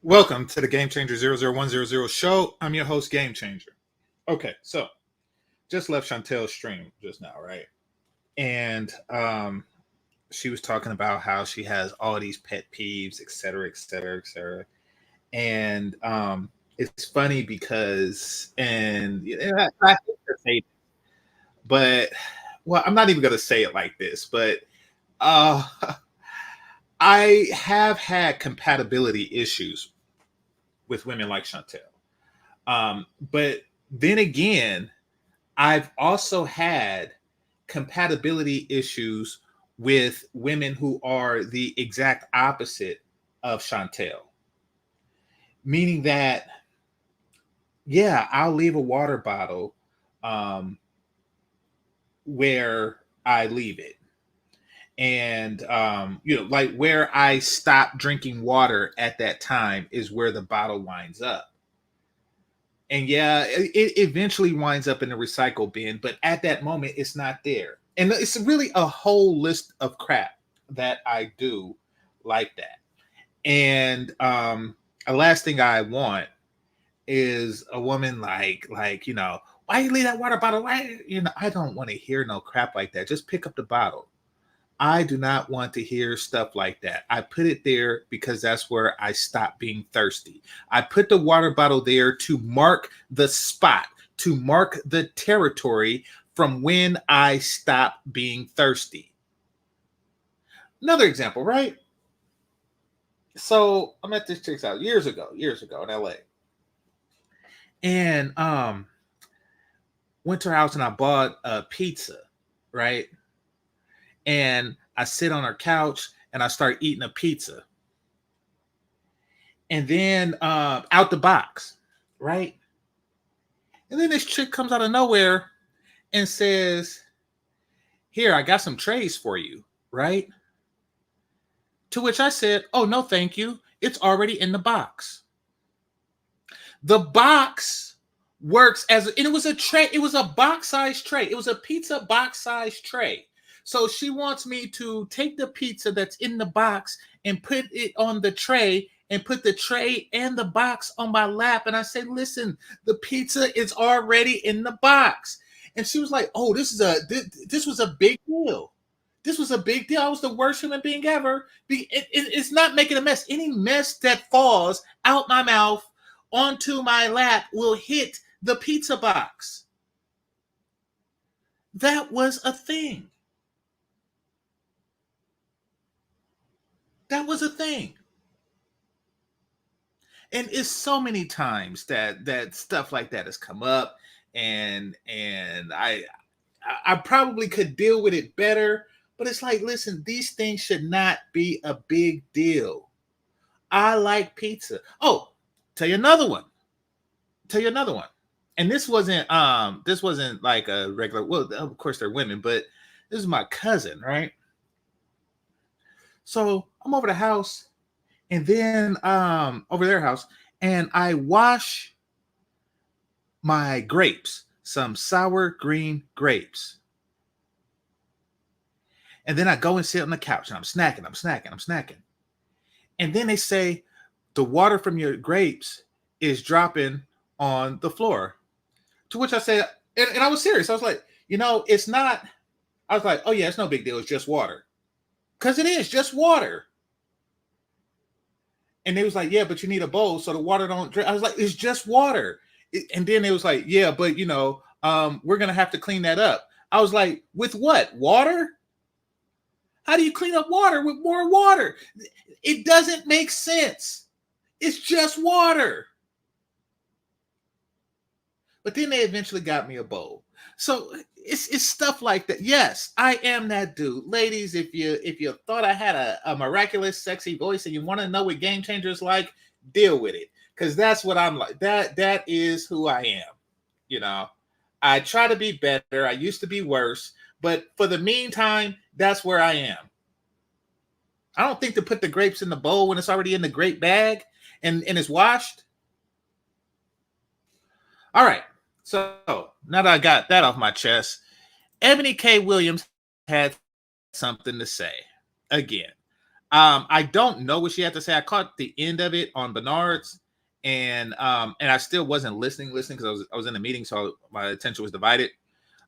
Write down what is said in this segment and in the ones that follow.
Welcome to the GameChanger 00100 show. I'm your host, GameChanger. Okay, so just left Chantel's stream just now, right? And she was talking about how she has all these pet peeves, et cetera, et cetera, et cetera. And it's funny because, and I hate to say this, but well, I'm not even going to say it like this, but uh, I have had compatibility issues with women like Chantel. But then again, I've also had compatibility issues with women who are the exact opposite of Chantel. Meaning that, yeah, I'll leave a water bottle where I leave it. And like where I stop drinking water at that time is where the bottle winds up. And yeah, it eventually winds up in the recycle bin, but at that moment it's not there. And it's really a whole list of crap that I do like that. And the last thing I want is a woman like why you leave that water bottle? Why I don't want to hear no crap like that. Just pick up the bottle. I do not want to hear stuff like that. I put it there because that's where I stop being thirsty. I put the water bottle there to mark the spot, to mark the territory from when I stop being thirsty. Another example, right? So I met this chick's house years ago in LA. And went to her house and I bought a pizza, right? And I sit on her couch and I start eating a pizza. And then out the box, right? And then this chick comes out of nowhere and says, "Here, I got some trays for you," right? To which I said, "Oh, no, thank you. It's already in the box." The box works and it was a tray. It was a box-sized tray. It was a pizza box-sized tray. So she wants me to take the pizza that's in the box and put it on the tray and put the tray and the box on my lap. And I say, "Listen, the pizza is already in the box." And she was like, "Oh, this was a big deal. This was a big deal. I was the worst human being ever." It's not making a mess. Any mess that falls out my mouth onto my lap will hit the pizza box. That was a thing. That was a thing. And it's so many times that stuff like that has come up, and I probably could deal with it better, but it's like, listen, these things should not be a big deal. I like pizza. Oh, tell you another one. And this wasn't like a regular, well, of course they're women, but this is my cousin, right? So I'm over the house and then over their house, and I wash my grapes, some sour green grapes. And then I go and sit on the couch and I'm snacking. And then they say the water from your grapes is dropping on the floor. To which I said, and I was serious. I was like, it's not. I was like, "Oh yeah, it's no big deal. It's just water." Because it is just water. And they was like, "Yeah, but you need a bowl so the water don't drip." I was like, "It's just water." And then it was like, "Yeah, but we're gonna have to clean that up." I was like, "With what? Water? How do you clean up water with more water? It doesn't make sense. It's just water." But then they eventually got me a bowl. So it's stuff like that. Yes, I am that dude. Ladies, if you thought I had a miraculous, sexy voice and you want to know what GameChanger is like, deal with it. Because that's what I'm like. That is who I am. I try to be better. I used to be worse. But for the meantime, that's where I am. I don't think to put the grapes in the bowl when it's already in the grape bag and it's washed. All right. So now that I got that off my chest, Eboni K Williams had something to say. Again, I don't know what she had to say. I caught the end of it on Bernard's, and I still wasn't listening because I was in a meeting, so my attention was divided.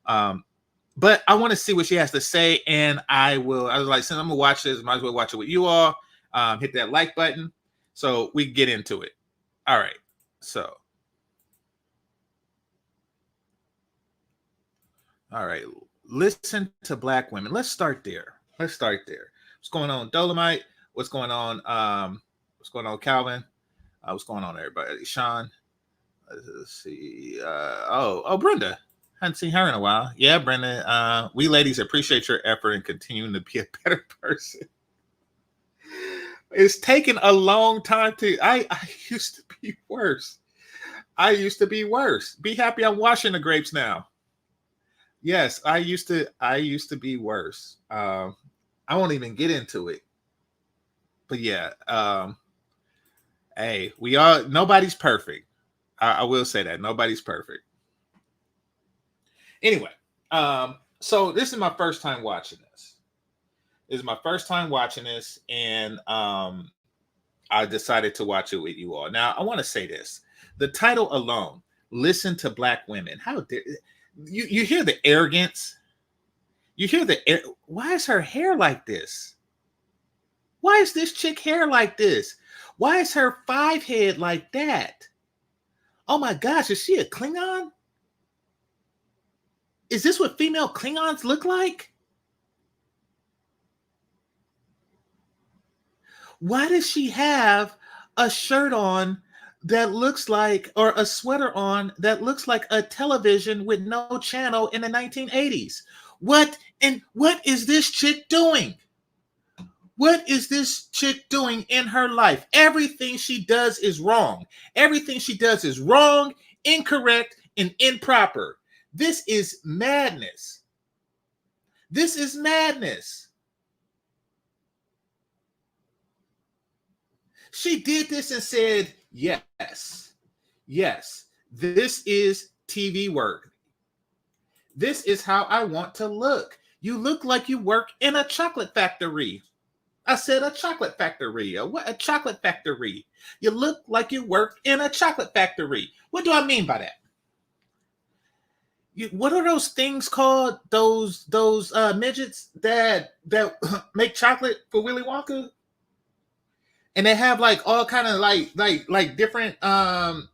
But I want to see what she has to say, and I was like, since I'm gonna watch this, might as well watch it with you all. Hit that like button so we can get into it. All right, so all right, listen to Black women. Let's start there. What's going on, Dolomite? What's going on? What's going on, Calvin? What's going on, everybody? Sean. Let's see. Brenda. Hadn't seen her in a while. Yeah, Brenda. We ladies appreciate your effort in continuing to be a better person. It's taken a long time to. I used to be worse. Be happy I'm washing the grapes now. Yes, I used to be worse. I won't even get into it. But yeah, hey, nobody's perfect. I will say that nobody's perfect. Anyway, so this is my first time watching this. And I decided to watch it with you all. Now, I want to say this: the title alone, "Listen to Black Women." How dare you hear the arrogance? Why is her hair like this? Why is this chick hair like this? Why is her 5 head like that? Oh my gosh, is she a Klingon? Is this what female Klingons look like? Why does she have a shirt on that looks like, or a sweater on that looks like a television with no channel in the 1980s? What is this chick doing? What is this chick doing in her life? Everything she does is wrong. Everything she does is wrong, incorrect, and improper. This is madness. This is madness. She did this and said, yes, this is TV work. This is how I want to look. You look like you work in a chocolate factory. I said a chocolate factory. A chocolate factory? You look like you work in a chocolate factory. What do I mean by that? What are those things called? Those midgets that make chocolate for Willy Wonka? And they have like all kind of like different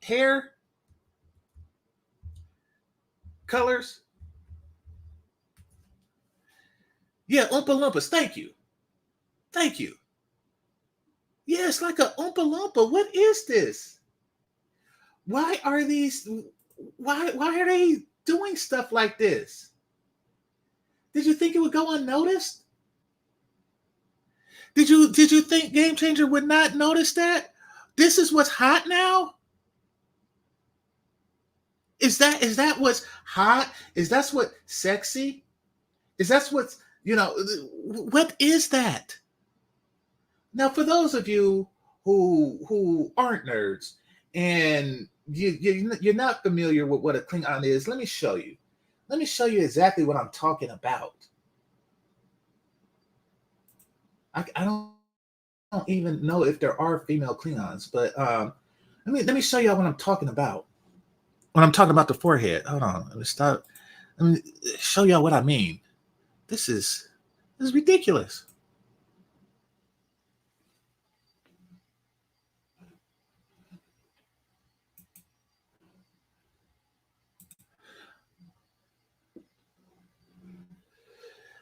hair colors. Yeah, Oompa Loompas. Thank you. Yeah, it's like a Oompa Loompa. What is this? Why are they doing stuff like this? Did you think it would go unnoticed? Did you think GameChanger would not notice that? This is what's hot now? Is that what's hot? Is that what's sexy? Is that what's, what is that? Now, for those of you who aren't nerds and you're not familiar with what a Klingon is, let me show you. Let me show you exactly what I'm talking about. I don't even know if there are female Klingons, but let me show you what I'm talking about. When I'm talking about the forehead, hold on, let me stop. Let me show y'all what I mean. This is ridiculous.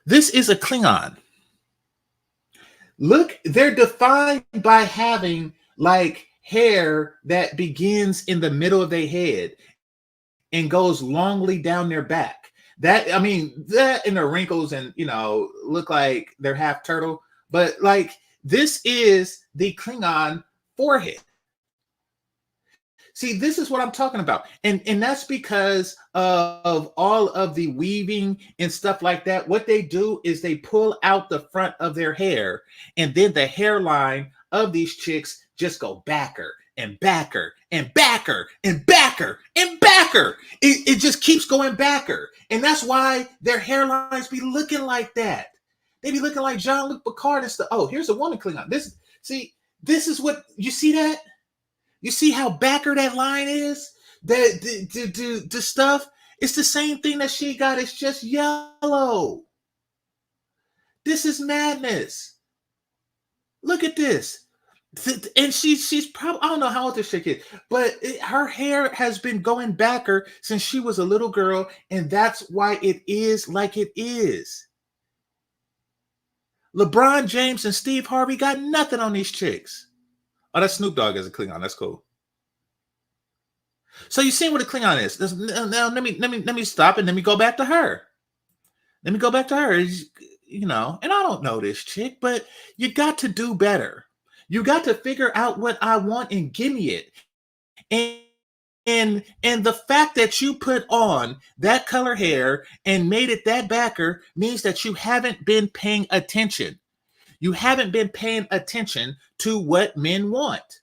This is a Klingon. Look, they're defined by having like hair that begins in the middle of their head and goes longly down their back. That and the wrinkles and look like they're half turtle, but like this is the Klingon forehead. See, this is what I'm talking about. And that's because of all of the weaving and stuff like that. What they do is they pull out the front of their hair, and then the hairline of these chicks just go backer and backer and backer and backer and backer. It just keeps going backer. And that's why their hairlines be looking like that. They be looking like Jean-Luc Picard and stuff. Oh, here's a woman Klingon. This is what you see that? You see how backer that line is? The stuff? It's the same thing that she got. It's just yellow. This is madness. Look at this. And she's probably, I don't know how old this chick is, but her hair has been going backer since she was a little girl, and that's why it is like it is. LeBron James and Steve Harvey got nothing on these chicks. Oh, that's Snoop Dogg as a Klingon. That's cool. So you see what a Klingon is. Now let me stop and let me go back to her. Let me go back to her. You know, and I don't know this chick, but you got to do better. You got to figure out what I want and give me it. And the fact that you put on that color hair and made it that backer means that you haven't been paying attention. You haven't been paying attention to what men want.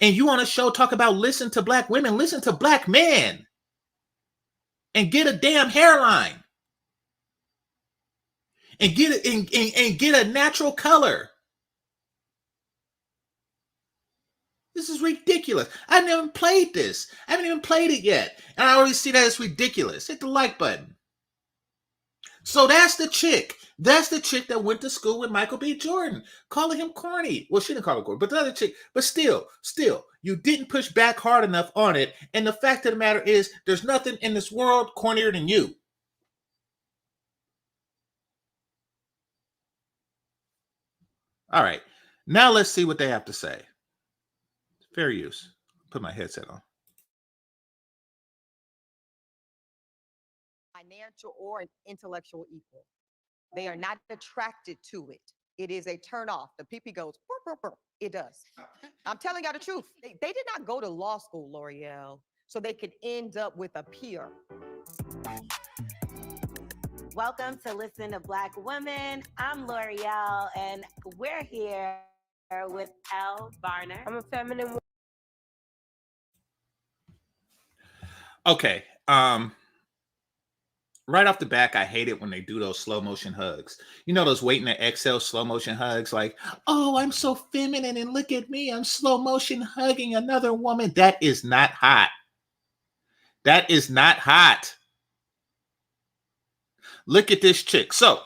And you on a show talk about listen to black women, listen to black men. And get a damn hairline. And get and get a natural color. This is ridiculous. I never played this. I haven't even played it yet. And I already see that it's ridiculous. Hit the like button. So that's the chick. That's the chick that went to school with Michael B. Jordan, calling him corny. Well, she didn't call him corny, but the other chick. But still, you didn't push back hard enough on it. And the fact of the matter is, there's nothing in this world cornier than you. All right. Now let's see what they have to say. Fair use. Put my headset on. Financial or an intellectual equal. They are not attracted to it. It is a turn off. The PP goes, burr, burr, burr. It does. I'm telling y'all the truth. They did not go to law school, L'Oreal, so they could end up with a peer. Welcome to Listen to Black Women. I'm L'Oreal, and we're here with Elle Varner. I'm a feminine. Okay. Right off the back, I hate it when they do those slow motion hugs. You know, those waiting to exhale slow motion hugs, like, oh, I'm so feminine and look at me, I'm slow motion hugging another woman. That is not hot. That is not hot. Look at this chick. So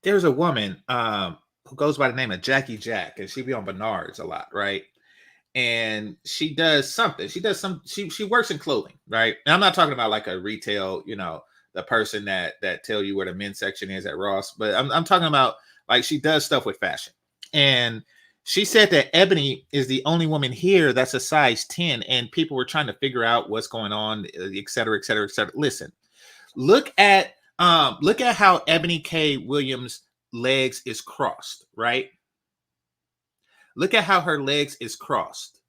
there's a woman who goes by the name of Jackie Jack, and she be on Bernard's a lot, right? And she does something. She works in clothing, right? And I'm not talking about like a retail, you know, the person that tell you where the men's section is at Ross, but I'm talking about like she does stuff with fashion. And she said that Eboni is the only woman here that's a size 10, and people were trying to figure out what's going on, et cetera, et cetera, et cetera. Listen, look at how Eboni K Williams' legs is crossed, right? Look at how her legs is crossed.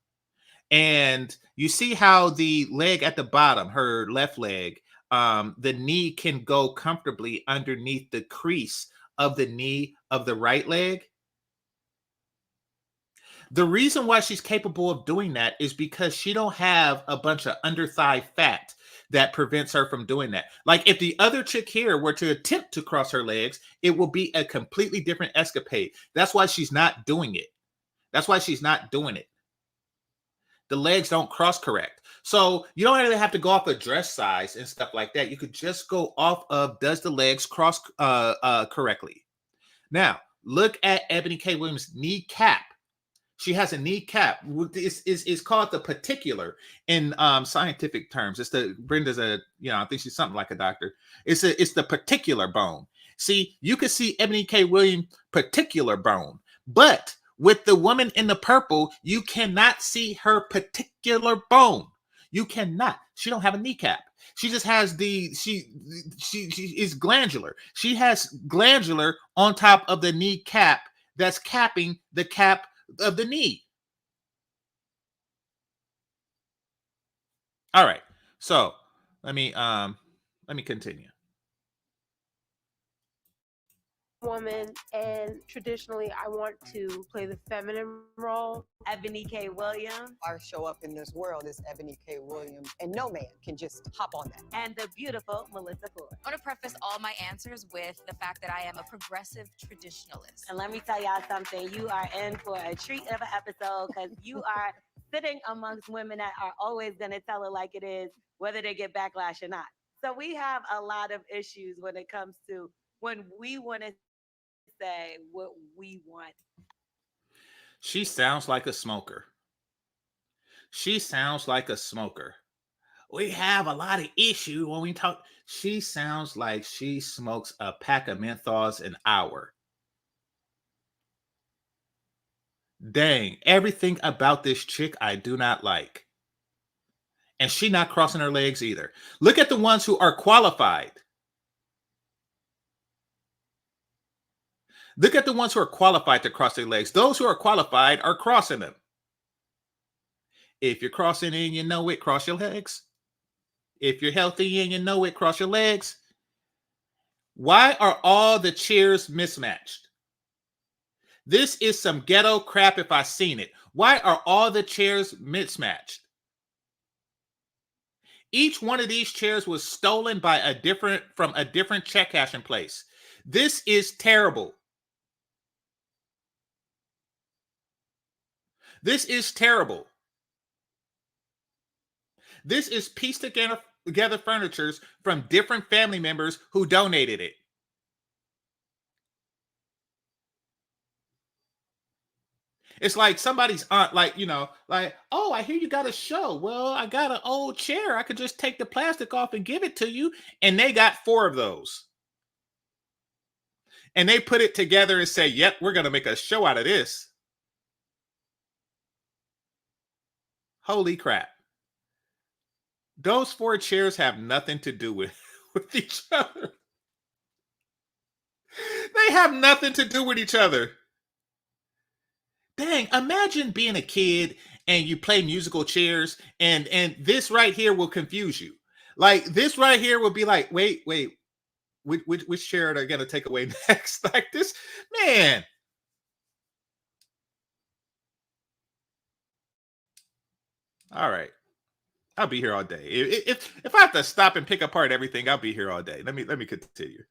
And you see how the leg at the bottom, her left leg, the knee can go comfortably underneath the crease of the knee of the right leg. The reason why she's capable of doing that is because she don't have a bunch of under thigh fat that prevents her from doing that. Like if the other chick here were to attempt to cross her legs, it will be a completely different escapade. That's why she's not doing it. That's why she's not doing it. The legs don't cross correct. So you don't really have to go off of dress size and stuff like that. You could just go off of, does the legs cross correctly? Now, look at Eboni K Williams' kneecap. She has a kneecap. It's called the particular in scientific terms. It's the Brenda's I think she's something like a doctor. It's the particular bone. See, you can see Eboni K Williams' particular bone, but with the woman in the purple, you cannot see her particular bone. You cannot. She don't have a kneecap. She just has she is glandular. She has glandular on top of the kneecap that's capping the cap of the knee. All right. So let me continue. woman, and traditionally I want to play the feminine role. Eboni K Williams. Our show up in this world is Eboni K Williams, and no man can just hop on that. And the beautiful Melissa Ford. I want to preface all my answers with the fact that I am a progressive traditionalist. And let me tell y'all something, you are in for a treat of an episode because you are sitting amongst women that are always going to tell it like it is, whether they get backlash or not. So we have a lot of issues when it comes to when we want to say what we want. She sounds like a smoker. She sounds like a smoker. We have a lot of issue when we talk. She sounds like she smokes a pack of menthols an hour. Dang, everything about this chick I do not like. And she not crossing her legs either. Look at the ones who are qualified. Look at the ones who are qualified to cross their legs. Those who are qualified are crossing them. If you're crossing and you know it, cross your legs. If you're healthy and you know it, cross your legs. Why are all the chairs mismatched? This is some ghetto crap if I seen it. Why are all the chairs mismatched? Each one of these chairs was stolen by from a different check cashing place. This is terrible. This is terrible. This is pieced together furnitures from different family members who donated it. It's like somebody's aunt, oh, I hear you got a show. Well, I got an old chair. I could just take the plastic off and give it to you. And they got 4 of those. And they put it together and say, yep, we're going to make a show out of this. Holy crap. Those 4 chairs have nothing to do with each other. They have nothing to do with each other. Dang, imagine being a kid and you play musical chairs and this right here will confuse you. Like this right here will be like, wait, which chair are they going to take away next? Like this, man. All right. I'll be here all day. If I have to stop and pick apart everything, I'll be here all day. Let me continue.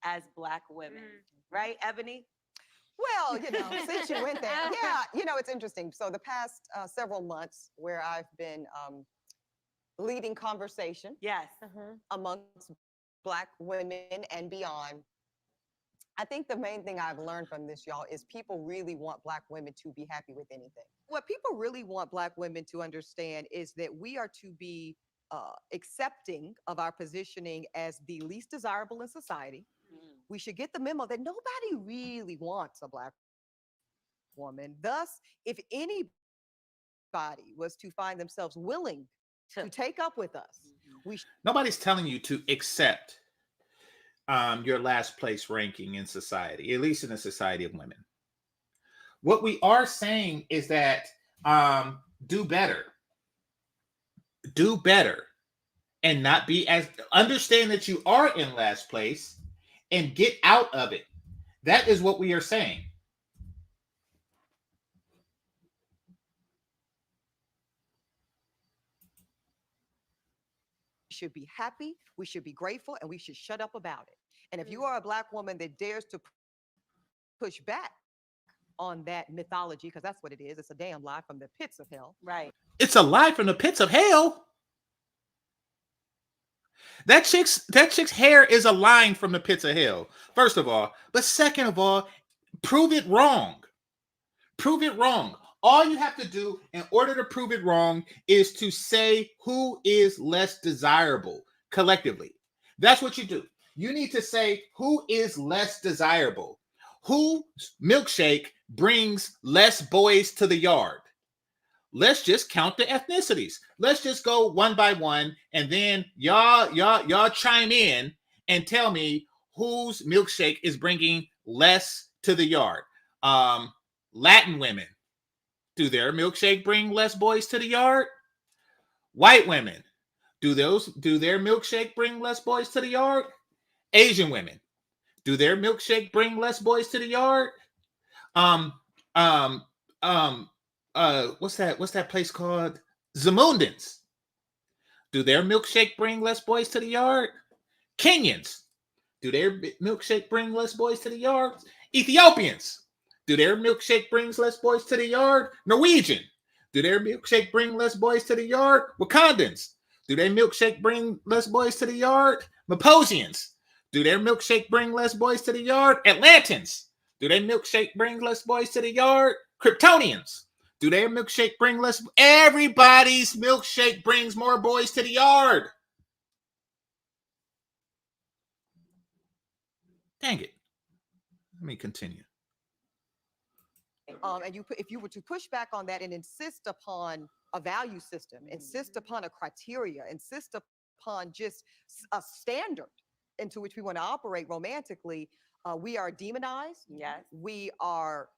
As Black women, right, Eboni? Well, since you went there, yeah, it's interesting. So the past several months where I've been leading conversation, yes, amongst Black women and beyond, I think the main thing I've learned from this, y'all, is people really want Black women to be happy with anything. What people really want Black women to understand is that we are to be accepting of our positioning as the least desirable in society. We should get the memo that nobody really wants a Black woman. Thus, if anybody was to find themselves willing to take up with us, nobody's telling you to accept your last place ranking in society, at least in the society of women. What we are saying is that do better, and not be as understand that you are in last place and get out of it. That is what we are saying. We should be happy, we should be grateful, and we should shut up about it. And if you are a Black woman that dares to push back on that mythology, because that's what it is, it's a damn lie from the pits of hell. Right. It's a lie from the pits of hell. That chick's hair is a line from the pits of hell, first of all. But second of all, prove it wrong. Prove it wrong. All you have to do in order to prove it wrong is to say who is less desirable collectively. That's what you do. You need to say who is less desirable. Whose milkshake brings less boys to the yard. Let's just count the ethnicities. Let's just go one by one, and then y'all chime in and tell me whose milkshake is bringing less to the yard. Latin women, do their milkshake bring less boys to the yard? White women, do their milkshake bring less boys to the yard? Asian women, Do their milkshake bring less boys to the yard? Um, um, what's that place called? Zamundans. Do their milkshake bring less boys to the yard? Kenyans. Do their milkshake bring less boys to the yard? Ethiopians. Do their milkshake brings less boys to the yard? Norwegian. Do their milkshake bring less boys to the yard? Wakandans. Do their milkshake bring less boys to the yard? Maposians. Do their milkshake bring less boys to the yard? Atlantans. Do their milkshake bring less boys to the yard? Kryptonians. Do their milkshake bring less? Everybody's milkshake brings more boys to the yard. Dang it. Let me continue. And if you were to push back on that and insist upon a value system, insist upon a criteria, insist upon just a standard into which we want to operate romantically, we are demonized. Yes. We are,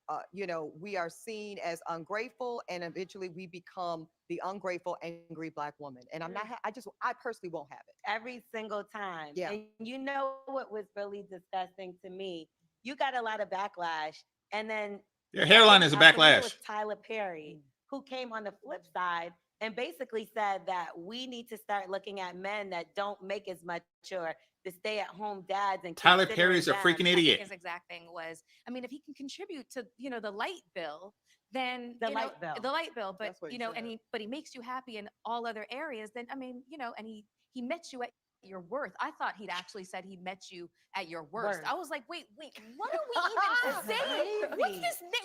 we are seen as ungrateful, and eventually we become the ungrateful, angry Black woman. And I personally won't have it every single time. Yeah. And you know what was really disgusting to me? You got a lot of backlash, and then Your hairline is a I think it backlash. was Tyler Perry who came on the flip side and basically said that we need to start looking at men that don't make as much, or the stay-at-home dads. And Tyler considering Perry's a them. freaking I think idiot. his exact thing was, I mean, if he can contribute to, the light bill, then The light bill. the light bill, but That's what he and said. he makes you happy in all other areas, then I mean, and he met you at your worth. I thought he'd actually said he met you at your worst. Worst. I was like, wait, what are we even saying? What's Crazy.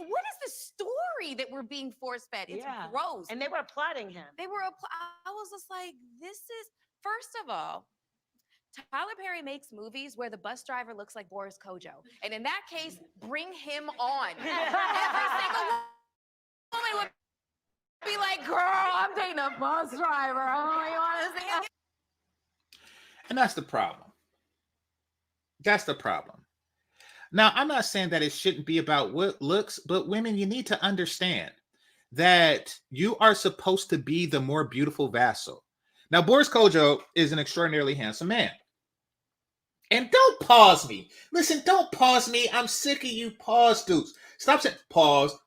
what is the story that we're being force fed? It's Yeah. gross. And they were applauding him. I was just like, this is, first of all, Tyler Perry makes movies where the bus driver looks like Boris Kojo. And in that case, bring him on. Every single woman would be like, girl, I'm dating a bus driver. Oh, you want to see it? And that's the problem. That's the problem. Now, I'm not saying that it shouldn't be about what looks, but women, you need to understand that you are supposed to be the more beautiful vassal. Now, Boris Kojo is an extraordinarily handsome man. And don't pause me. Listen, don't pause me. I'm sick of you pause dudes. Stop saying pause.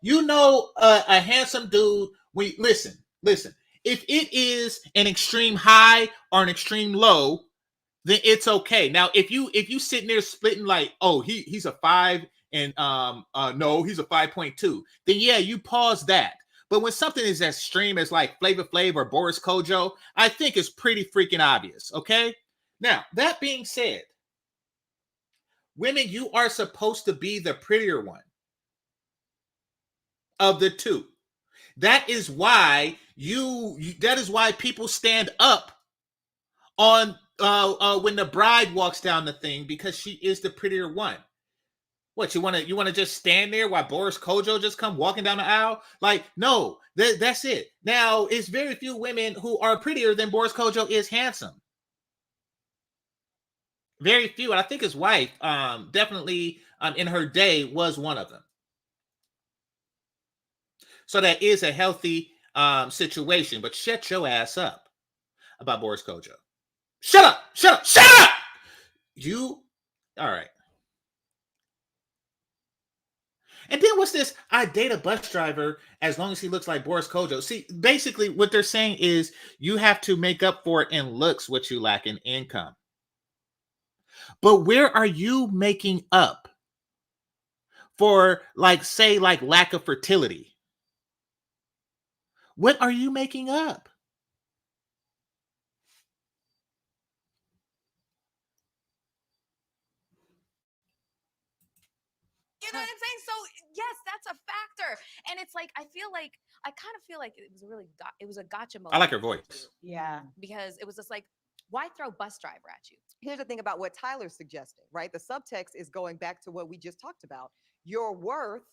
You know a handsome dude, listen. If it is an extreme high or an extreme low, then it's okay. Now, if you sitting there splitting like, oh, he's a 5 and no, he's a 5.2, then yeah, you pause that. But when something is as extreme as like Flavor Flav or Boris Kojo, I think it's pretty freaking obvious. Okay. Now, that being said, women, you are supposed to be the prettier one of the two. That is why that is why people stand up on when the bride walks down the thing, because she is the prettier one. What, you want to just stand there while Boris Kojo just come walking down the aisle? Like, no, that's it. Now, it's very few women who are prettier than Boris Kojo is handsome. Very few. And I think his wife definitely in her day was one of them. So that is a healthy situation. But shut your ass up about Boris Kojo. Shut up! You, all right. And then what's this? I date a bus driver as long as he looks like Boris Kojo. See, basically what they're saying is you have to make up for it in looks what you lack in income. But where are you making up for, like, say, like lack of fertility? What are you making up? You know what I'm saying? So yes, that's a factor. And it's like, I kind of feel like it was a gotcha moment. I like her voice. Yeah. Because it was just like, why throw bus driver at you? Here's the thing about what Tyler's suggesting, right? The subtext is going back to what we just talked about. Your worth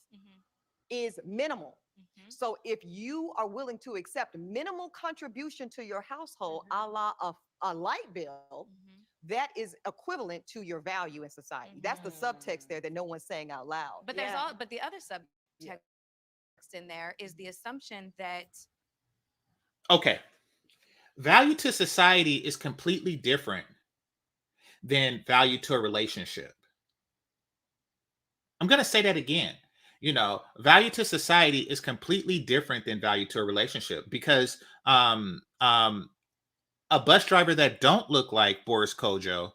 is minimal. So if you are willing to accept minimal contribution to your household, a la a light bill, that is equivalent to your value in society. That's the subtext there that no one's saying out loud. But there's but the other subtext in there is the assumption that, okay, value to society is completely different than value to a relationship. I'm going to say that again. You know, value to society is completely different than value to a relationship, because a bus driver that don't look like Boris Kojo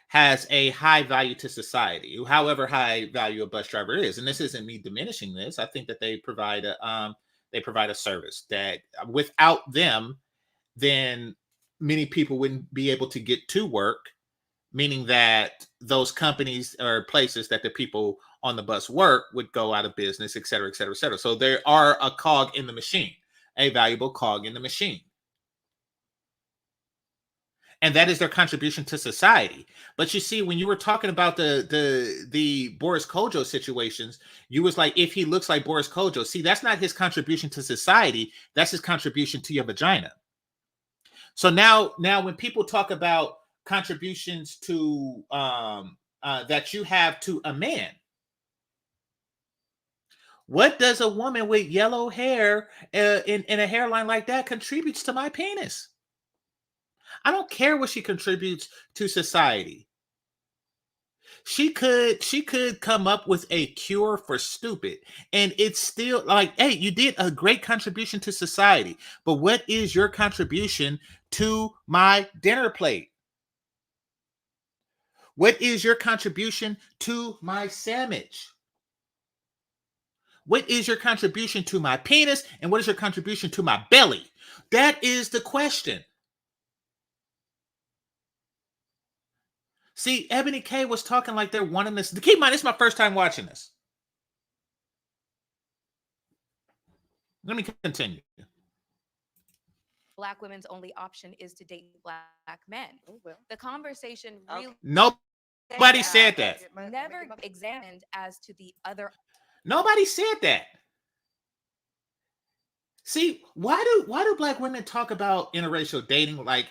has a high value to society, however high value a bus driver is. And this isn't me diminishing this. I think that they provide a service that without them, then many people wouldn't be able to get to work, meaning that those companies or places that the people on the bus work would go out of business, et cetera, et cetera, et cetera. So they are a cog in the machine, a valuable cog in the machine. And that is their contribution to society. But you see, when you were talking about the Boris Kojo situations, you was like, if he looks like Boris Kojo, see, that's not his contribution to society. That's his contribution to your vagina. So now when people talk about contributions to that you have to a man, what does a woman with yellow hair in a hairline like that contributes to my penis? I don't care what she contributes to society. She could come up with a cure for stupid, and it's still like, hey, you did a great contribution to society, but what is your contribution to my dinner plate? What is your contribution to my sandwich? What is your contribution to my penis, and what is your contribution to my belly? That is the question. See, Ebony K was talking like they're wanting this. Keep in mind, it's my first time watching this. Let me continue. Black women's only option is to date black men. Oh, well. The conversation really Nobody said that. never examined as to the other. Nobody said that. See, why do black women talk about interracial dating like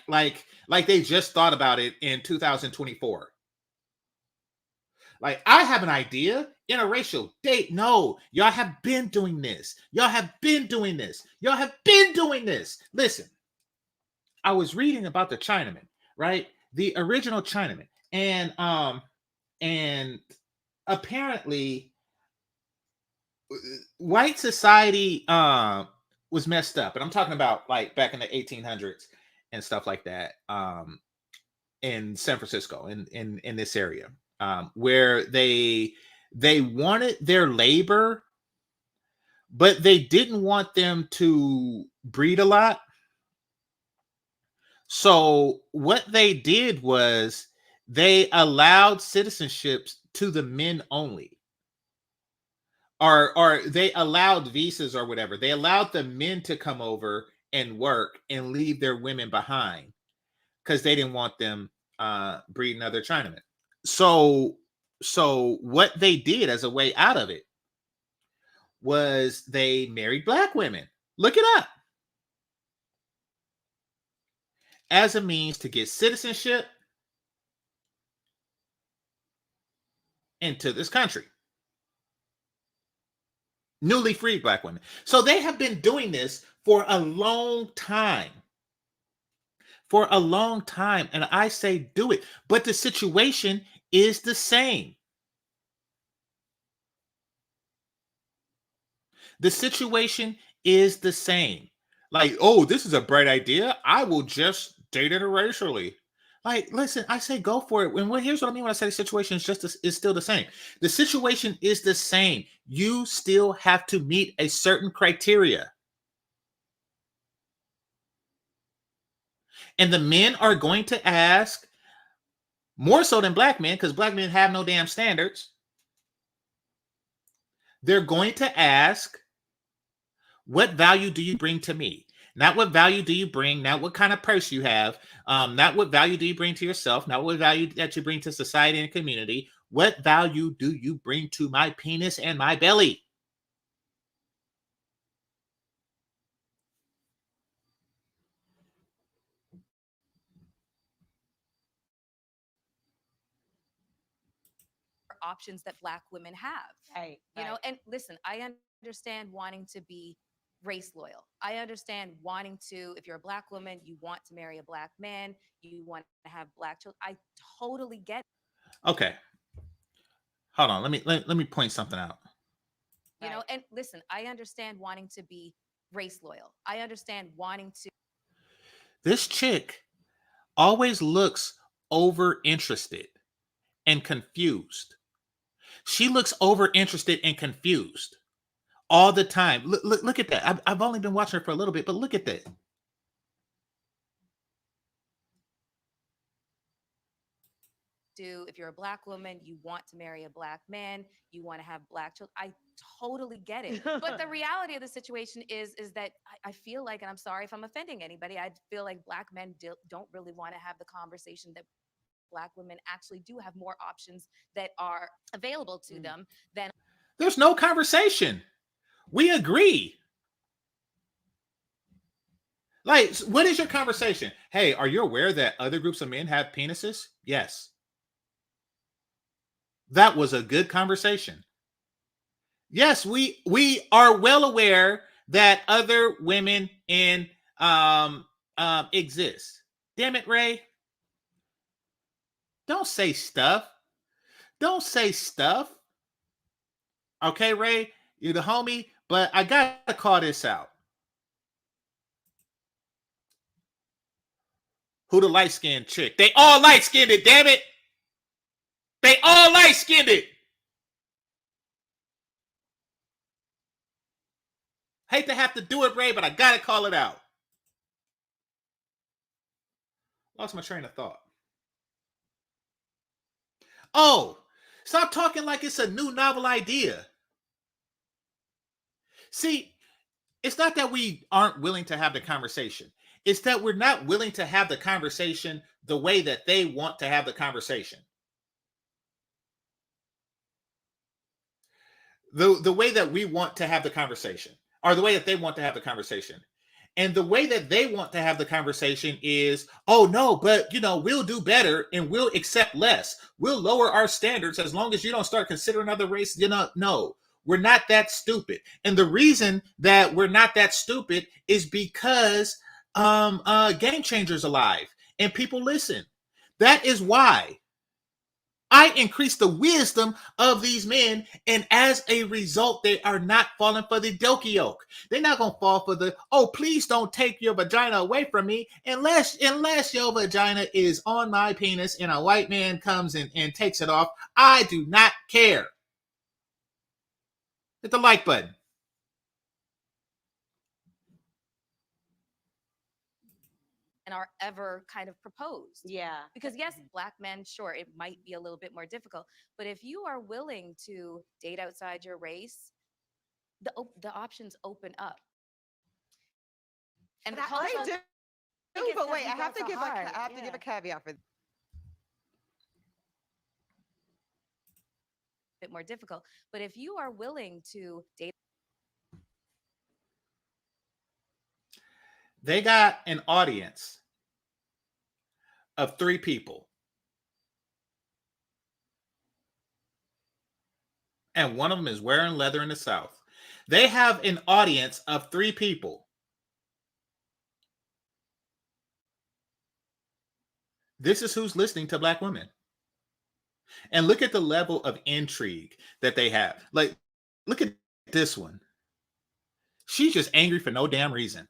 they just thought about it in 2024? Like, I have an idea, interracial date. No, y'all have been doing this. Y'all have been doing this. Y'all have been doing this. Listen, I was reading about the Chinaman, right? The original Chinaman. And apparently white society was messed up. And I'm talking about like back in the 1800s and stuff like that, in San Francisco, in this area, where they wanted their labor, but they didn't want them to breed a lot. So what they did was they allowed citizenships to the men only. Or they allowed visas or whatever. They allowed the men to come over and work and leave their women behind because they didn't want them breeding other Chinamen. So what they did as a way out of it was they married black women. Look it up. As a means to get citizenship into this country. Newly freed black women. So they have been doing this for a long time. For a long time. And I say do it. But the situation is the same. The situation is the same. Like, oh, this is a bright idea. I will just date interracially. Like, listen, I say go for it. And here's what I mean when I say the situation is still the same. The situation is the same. You still have to meet a certain criteria. And the men are going to ask, more so than black men, because black men have no damn standards. They're going to ask, what value do you bring to me? Not what value do you bring, not what kind of purse you have, not what value do you bring to yourself, not what value that you bring to society and community. What value do you bring to my penis and my belly? Options that black women have. Right, You know, and listen, I understand wanting to be race loyal. I understand wanting to, if you're a black woman, you want to marry a black man, you want to have black children. I totally get it. Okay. Hold on. Let me point something out. You know, and listen, I understand wanting to be race loyal. I understand wanting to. This chick always looks over interested and confused. She looks over interested and confused all the time. Look at that. I've only been watching her for a little bit, but look at that. If you're a black woman, you want to marry a black man, you want to have black children. I totally get it. But the reality of the situation is that I feel like, and I'm sorry if I'm offending anybody, I feel like black men don't really want to have the conversation that black women actually do have more options that are available to them than. There's no conversation. We agree. Like, what is your conversation? Hey, are you aware that other groups of men have penises? Yes. That was a good conversation. Yes, we are well aware that other women in exist. Damn it, Ray. Don't say stuff. Don't say stuff. Okay, Ray, you're the homie, but I gotta call this out. Who the light-skinned chick? They all light-skinned it, damn it. They all light-skinned it. Hate to have to do it, Ray, but I gotta call it out. Lost my train of thought. Oh, stop talking like it's a new novel idea. See, it's not that we aren't willing to have the conversation. It's that we're not willing to have the conversation the way that they want to have the conversation. The way that we want to have the conversation, or the way that they want to have the conversation. And the way that they want to have the conversation is, oh no, but we'll do better and we'll accept less. We'll lower our standards as long as you don't start considering other races. No, we're not that stupid. And the reason that we're not that stupid is because GameChanger's alive and people listen. That is why I increase the wisdom of these men, and as a result, they are not falling for the dokey yoke. They're not gonna fall for the, oh, please don't take your vagina away from me unless your vagina is on my penis and a white man comes and takes it off. I do not care. Hit the like button. And are ever kind of proposed. Yeah. Because yes, black men, sure, it might be a little bit more difficult. But if you are willing to date outside your race, the options open up. And But wait, I have to give a caveat for this. bit more difficult. But if you are willing to date. They got an audience of 3 people. And one of them is wearing leather in the South. They have an audience of 3 people. This is who's listening to black women. And look at the level of intrigue that they have. Like, look at this one. She's just angry for no damn reason.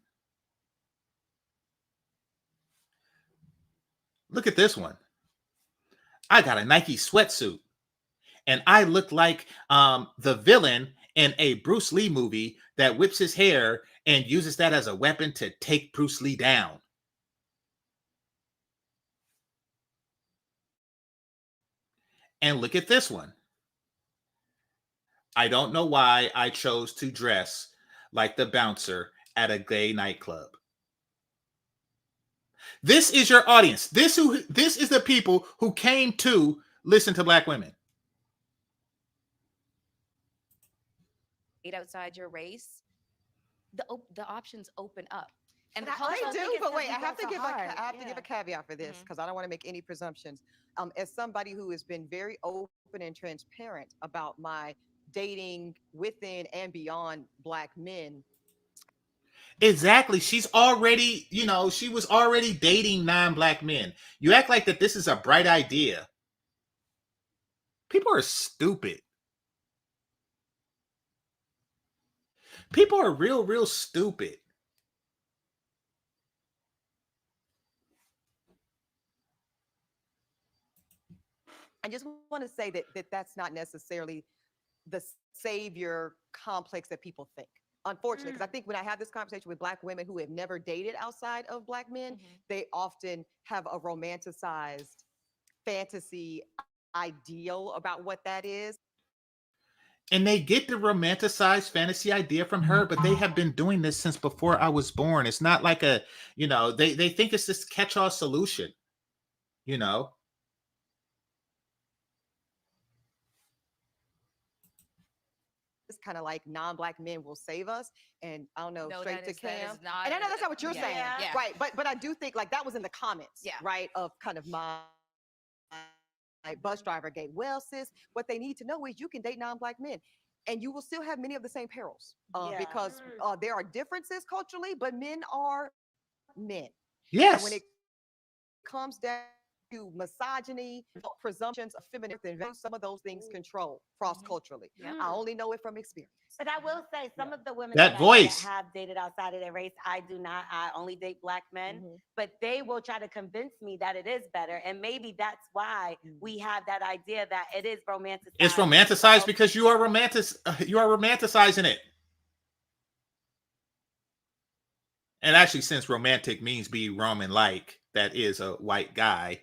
Look at this one. I got a Nike sweatsuit. And I look like the villain in a Bruce Lee movie that whips his hair and uses that as a weapon to take Bruce Lee down. And look at this one. I don't know why I chose to dress like the bouncer at a gay nightclub. This is your audience. This is the people who came to listen to black women. Outside your race, the options open up. And I do, but wait, I have to give a caveat for this because I don't want to make any presumptions. As somebody who has been very open and transparent about my dating within and beyond black men. Exactly. She's already, she was already dating non-black men. You act like that this is a bright idea. People are stupid. People are real stupid. I just want to say that that's not necessarily the savior complex that people think. Unfortunately, because I think when I have this conversation with Black women who have never dated outside of Black men, they often have a romanticized fantasy ideal about what that is. And they get the romanticized fantasy idea from her, but they have been doing this since before I was born. It's not like a, they think it's this catch-all solution, you know. It's kind of like non-Black men will save us, and I don't know, No, straight that to is- that is Cam. not- And I know that's not what you're yeah, saying, yeah. right? But I do think like that was in the comments, Yeah. right, of kind of my bus driver gate. Well, sis, what they need to know is you can date non-Black men, and you will still have many of the same perils Yeah. because there are differences culturally, but men are men. And Yes. when it comes down to misogyny, presumptions of femininity, some of those things control cross-culturally. I only know it from experience. But I will say some of the women That that I voice. have dated outside of their race, I do not. I only date Black men, but they will try to convince me that it is better. And maybe that's why we have that idea that it is romanticized. It's romanticized because you are romanticizing it. And actually, since romantic means be Roman like, that is a white guy,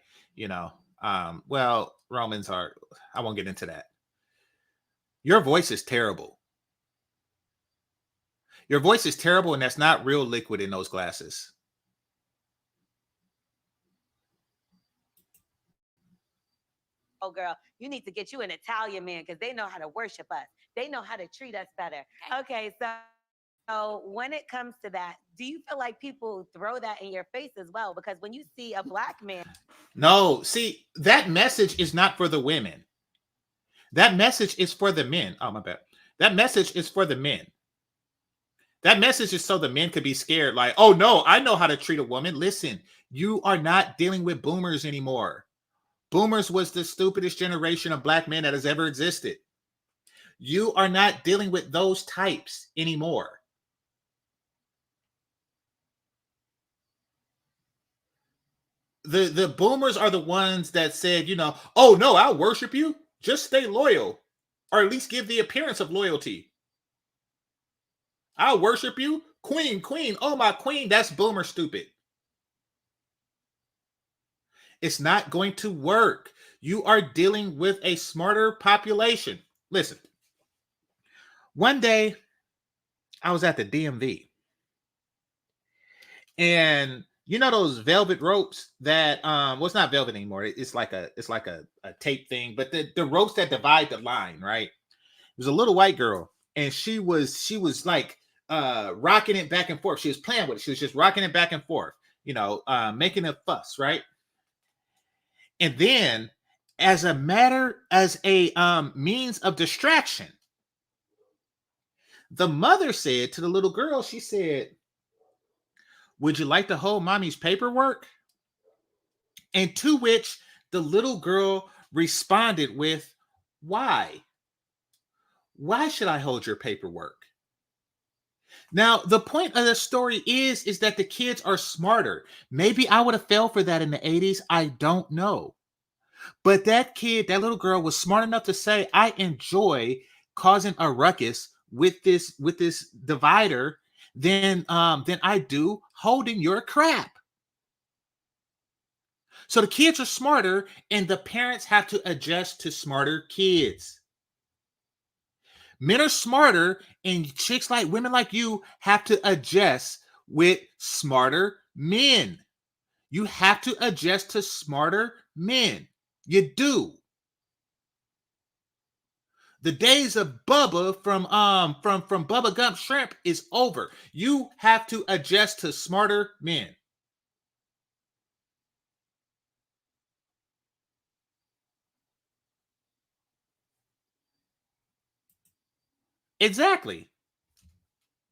well, Romans are, I won't get into that. Your voice is terrible. Your voice is terrible, and that's not real liquid in those glasses. Oh, girl, you need to get you an Italian man because they know how to worship us. They know how to treat us better. Okay, so when it comes to that, do you feel like people throw that in your face as well? Because when you see a Black man. No, see, that message is not for the women. That message is for the men. Oh, my bad. That message is for the men. That message is so the men could be scared, like, oh no, I know how to treat a woman. Listen, you are not dealing with boomers anymore. Boomers was the stupidest generation of Black men that has ever existed. You are not dealing with those types anymore. The boomers are the ones that said, oh no, I'll worship you. Just stay loyal, or at least give the appearance of loyalty. I'll worship you. Queen, oh my queen, that's boomer stupid. It's not going to work. You are dealing with a smarter population. Listen, one day I was at the DMV, and those velvet ropes that well, it's not velvet anymore. It's like a tape thing, but the ropes that divide the line, right? There's a little white girl, and she was like rocking it back and forth. She was playing with it. She was just rocking it back and forth, making a fuss, right? And then, as a means of distraction, the mother said to the little girl, she said, would you like to hold mommy's paperwork? And to which the little girl responded with, why? Why should I hold your paperwork? Now, the point of the story is that the kids are smarter. Maybe I would have fell for that in the 80s. I don't know. But that little girl was smart enough to say, I enjoy causing a ruckus with this divider than I do holding your crap. So the kids are smarter, and the parents have to adjust to smarter kids. Men are smarter, and women like you have to adjust with smarter men. You have to adjust to smarter men. You do. The days of Bubba from Bubba Gump Shrimp is over. You have to adjust to smarter men. Exactly.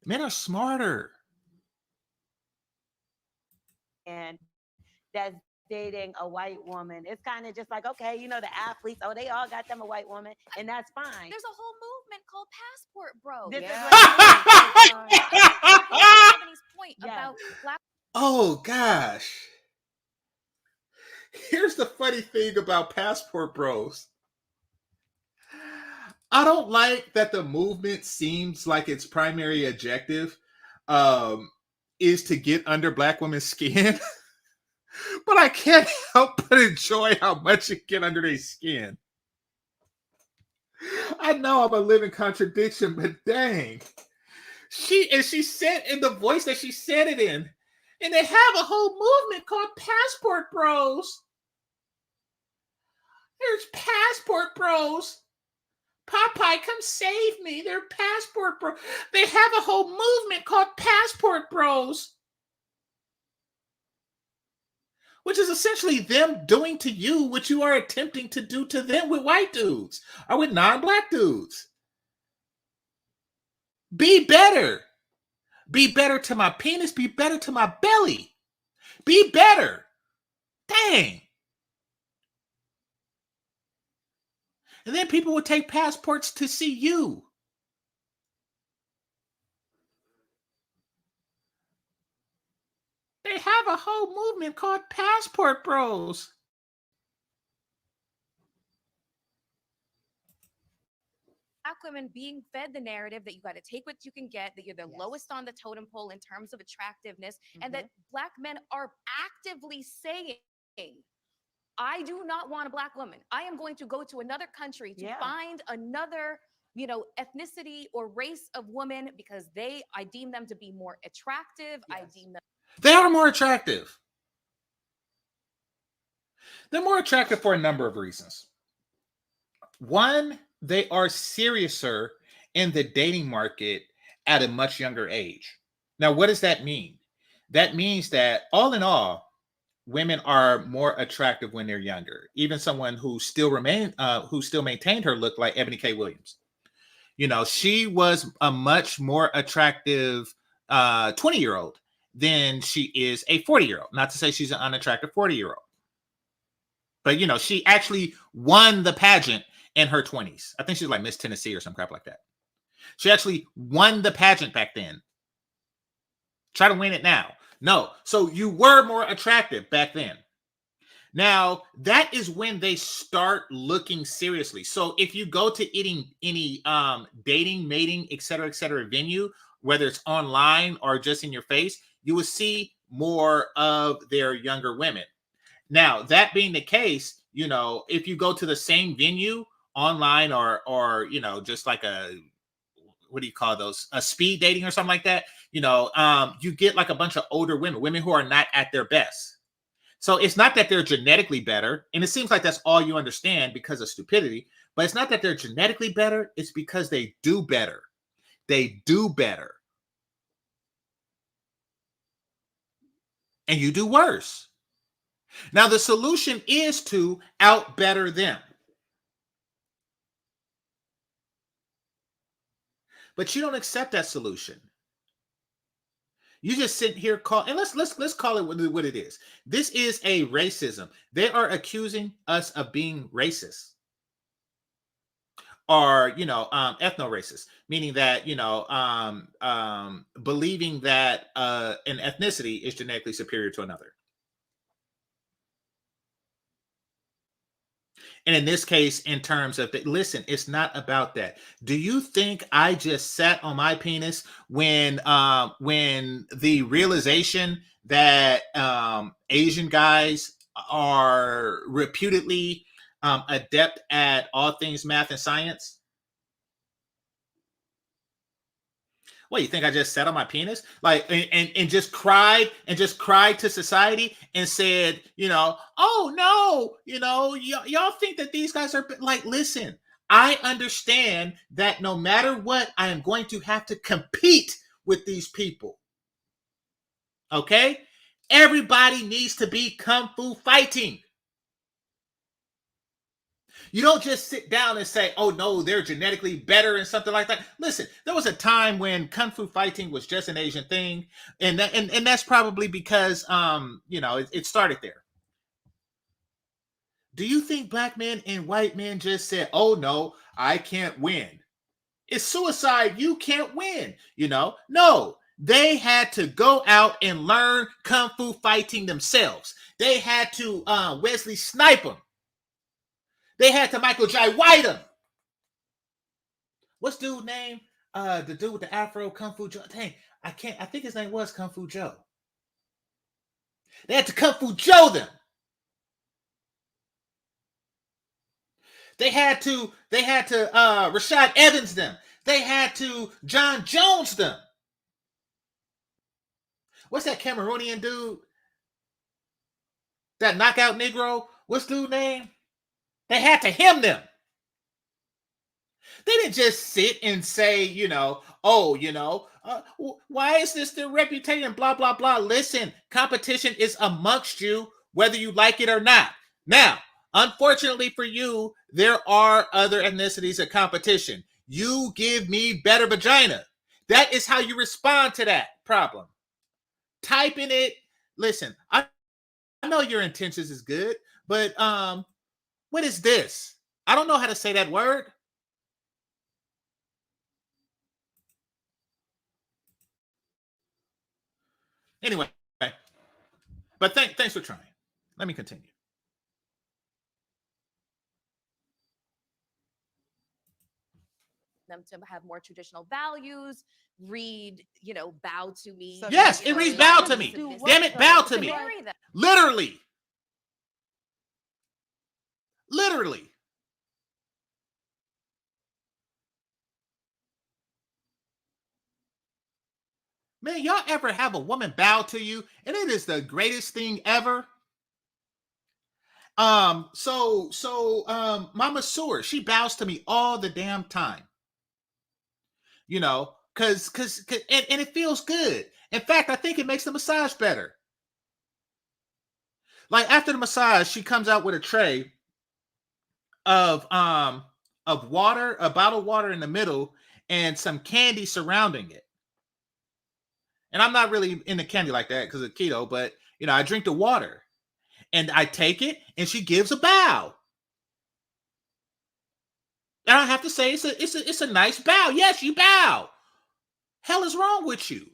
Men are smarter. And that's dating a white woman. It's kind of just like, okay, you know, the athletes, oh, they all got them a white woman, and that's fine. There's a whole movement called passport bros. This is Yeah. what I'm saying. Ebony's point Yes. about black Oh gosh. Here's the funny thing about passport bros. I don't like that the movement seems like its primary objective is to get under black women's skin. But I can't help but enjoy how much it get under their skin. I know I'm a living contradiction, but dang. She said in the voice that she said it in. And they have a whole movement called Passport Bros. There's Passport Bros. Popeye, come save me. They're Passport Bros. They have a whole movement called Passport Bros. Which is essentially them doing to you what you are attempting to do to them with white dudes or with non-black dudes. Be better. Be better to my penis. Be better to my belly. Be better. Dang. And then people would take passports to see you. They have a whole movement called Passport Bros. black women being fed the narrative that you got to take what you can get, that you're the Yes. lowest on the totem pole in terms of attractiveness, and that black men are actively saying, I do not want a black woman. I am going to go to another country to Yeah. find another, you know, ethnicity or race of women because I deem them to be more attractive. I Yes. deem them. They are more attractive. They're more attractive for a number of reasons. One, they are seriouser in the dating market at a much younger age. Now, what does that mean? That means that all in all, women are more attractive when they're younger. Even someone who still maintained her look, like Eboni K Williams. You know, she was a much more attractive 20-year-old than she is a 40-year-old. Not to say she's an unattractive 40-year-old. But, you know, she actually won the pageant in her 20s. I think she's like Miss Tennessee or some crap like that. She actually won the pageant back then. Try to win it now. No. So you were more attractive back then. Now, that is when they start looking seriously. So if you go to any dating, mating, et cetera, venue, whether it's online or just in your face, you will see more of their younger women. Now, that being the case, you know, if you go to the same venue online or you know, just like what do you call those? A speed dating or something like that, you know, you get like a bunch of older women who are not at their best. So it's not that they're genetically better, and it seems like that's all you understand because of stupidity, but it's not that they're genetically better, it's because they do better. They do better. And you do worse. Now, the solution is to out-better them. But you don't accept that solution. You just sit here and let's call it what it is. This is a racism. They are accusing us of being racist, or you know, ethno-racist, meaning that you know, believing that an ethnicity is genetically superior to another. And in this case, in terms of listen, it's not about that. Do you think I just sat on my penis when the realization that Asian guys are reputedly adept at all things math and science? What, you think I just sat on my penis, like, and just cried to society and said, you know, oh no, you know, y'all think that these guys are like, listen, I understand that no matter what, I am going to have to compete with these people. Okay, everybody needs to be kung fu fighting. You don't just sit down and say, oh, no, they're genetically better and something like that. Listen, there was a time when kung fu fighting was just an Asian thing. And that's probably because, you know, it started there. Do you think black men and white men just said, oh no, I can't win? It's suicide. You can't win. No, they had to go out and learn kung fu fighting themselves. They had to Wesley snipe them. They had to Michael Jai White them. What's dude's name? The dude with the afro, Kung Fu Joe. Dang, I think his name was Kung Fu Joe. They had to Kung Fu Joe them. They had to Rashad Evans them. They had to John Jones them. What's that Cameroonian dude? That knockout Negro? What's dude's name? They had to him them. They didn't just sit and say, why is this their reputation? Blah, blah, blah. Listen, competition is amongst you, whether you like it or not. Now, unfortunately for you, there are other ethnicities of competition. You give me better vagina. That is how you respond to that problem. Type in it. Listen, I know your intentions is good, but what is this? I don't know how to say that word. Anyway, but thanks for trying. Let me continue. Them to have more traditional values, read, bow to me. Yes, it reads bow to me. Damn it, bow to me. Literally. Man, y'all ever have a woman bow to you and it is the greatest thing ever? My masseur, she bows to me all the damn time. Cause and it feels good. In fact, I think it makes the massage better. Like after the massage, she comes out with a tray of water, a bottle of water in the middle, and some candy surrounding it. And I'm not really into candy like that because of keto, but I drink the water and I take it and she gives a bow. And I have to say it's a nice bow. Yes, you bow. Hell is wrong with you?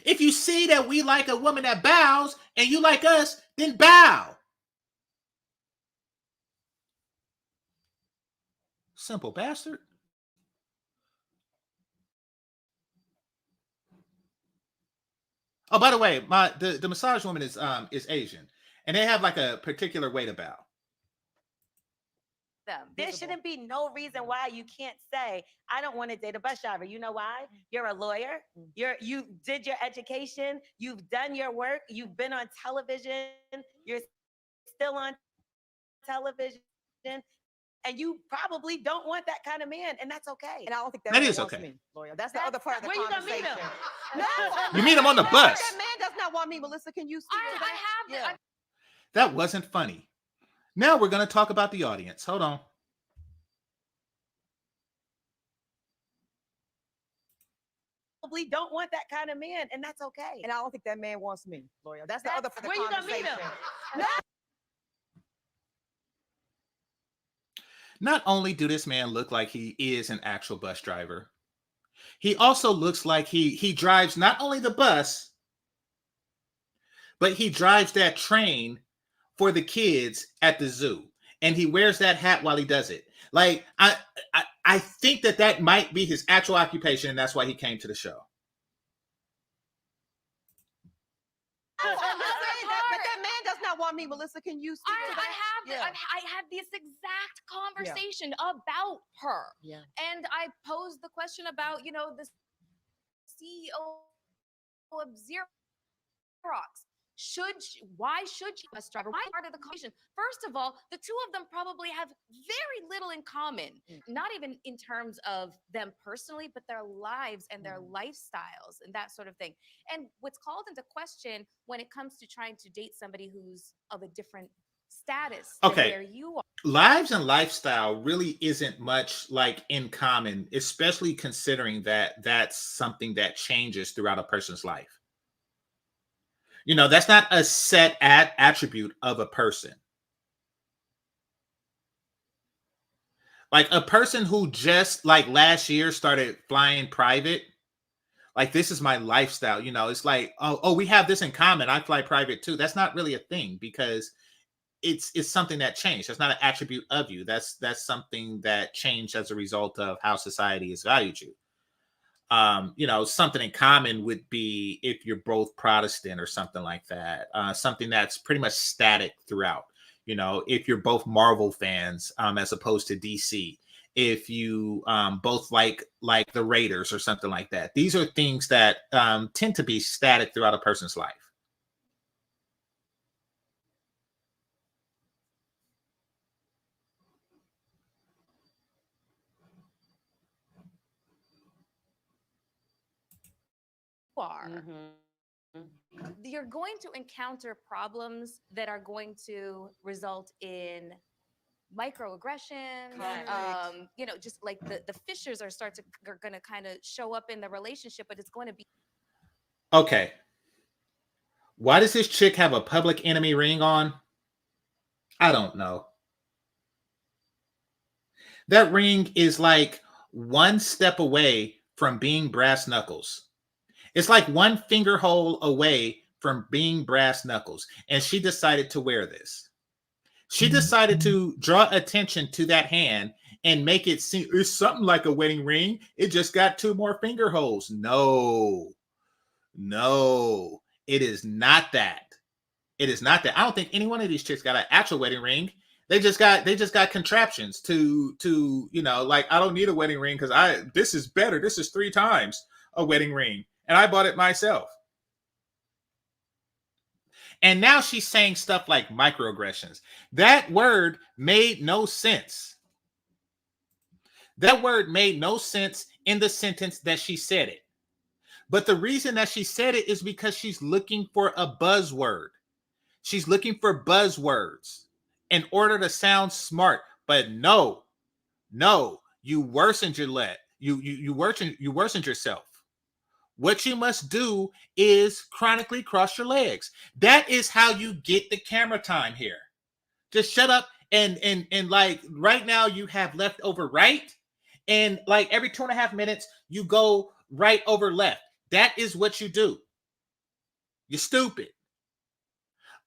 If you see that we like a woman that bows and you like us, then bow. Simple bastard. Oh, by the way, the massage woman is Asian, and they have like a particular way to bow. There shouldn't be no reason why you can't say, I don't want to date a bus driver. You know why? You're a lawyer. You did your education. You've done your work. You've been on television. You're still on television. And you probably don't want that kind of man, and that's okay. And I don't think that is okay. Me, lawyer. That's the other part of the where conversation. You gonna meet him? No, you meet him on the bus. That man does not want me, Melissa. Can you speak to that? I have. That wasn't funny. Now we're going to talk about the audience. Hold on. Probably don't want that kind of man, and that's okay. And I don't think that man wants me, lawyer. That's the other part of the where conversation. You gonna meet him? Not only do this man look like he is an actual bus driver, he also looks like he drives not only the bus, but he drives that train for the kids at the zoo. And he wears that hat while he does it. Like, I think that might be his actual occupation, and that's why he came to the show. But that man does not want me, Melissa. Can you speak to that? I had this exact conversation about her. Yeah. And I posed the question about, the CEO of Xerox. Why should she bus driver? Why part of the conversation? First of all, the two of them probably have very little in common, not even in terms of them personally, but their lives and their lifestyles and that sort of thing. And what's called into question when it comes to trying to date somebody who's of a different status than where you are. Lives and lifestyle really isn't much like in common, especially considering that that's something that changes throughout a person's life. That's not a set attribute of a person. Like a person who just like last year started flying private, like this is my lifestyle. You know, it's like, oh, we have this in common. I fly private too. That's not really a thing because it's something that changed. That's not an attribute of you. That's something that changed as a result of how society has valued you. You know, something in common would be if you're both Protestant or something like that. Something that's pretty much static throughout. You know, if you're both Marvel fans, as opposed to DC, if you both like the Raiders or something like that. These are things that tend to be static throughout a person's life. are, Mhm. you're going to encounter problems that are going to result in microaggressions. Conflict. You know, just like the fissures are going to kind of show up in the relationship, but it's going to be Okay. Why does this chick have a Public Enemy ring on? I don't know. That ring is like one step away from being brass knuckles. It's like one finger hole away from being brass knuckles. And she decided to wear this. She decided to draw attention to that hand and make it seem it's something like a wedding ring. It just got 2 more finger holes. No, it is not that. It is not that. I don't think any one of these chicks got an actual wedding ring. They just got contraptions to you know, like I don't need a wedding ring because this is better. This is 3 times a wedding ring, and I bought it myself. And now she's saying stuff like microaggressions. That word made no sense. That word made no sense in the sentence that she said it. But the reason that she said it is because she's looking for a buzzword. She's looking for buzzwords in order to sound smart. But no, you worsened your leg. You worsened yourself. What you must do is chronically cross your legs. That is how you get the camera time here. Just shut up and like right now you have left over right, and like every 2.5 minutes you go right over left. That is what you do. You're stupid.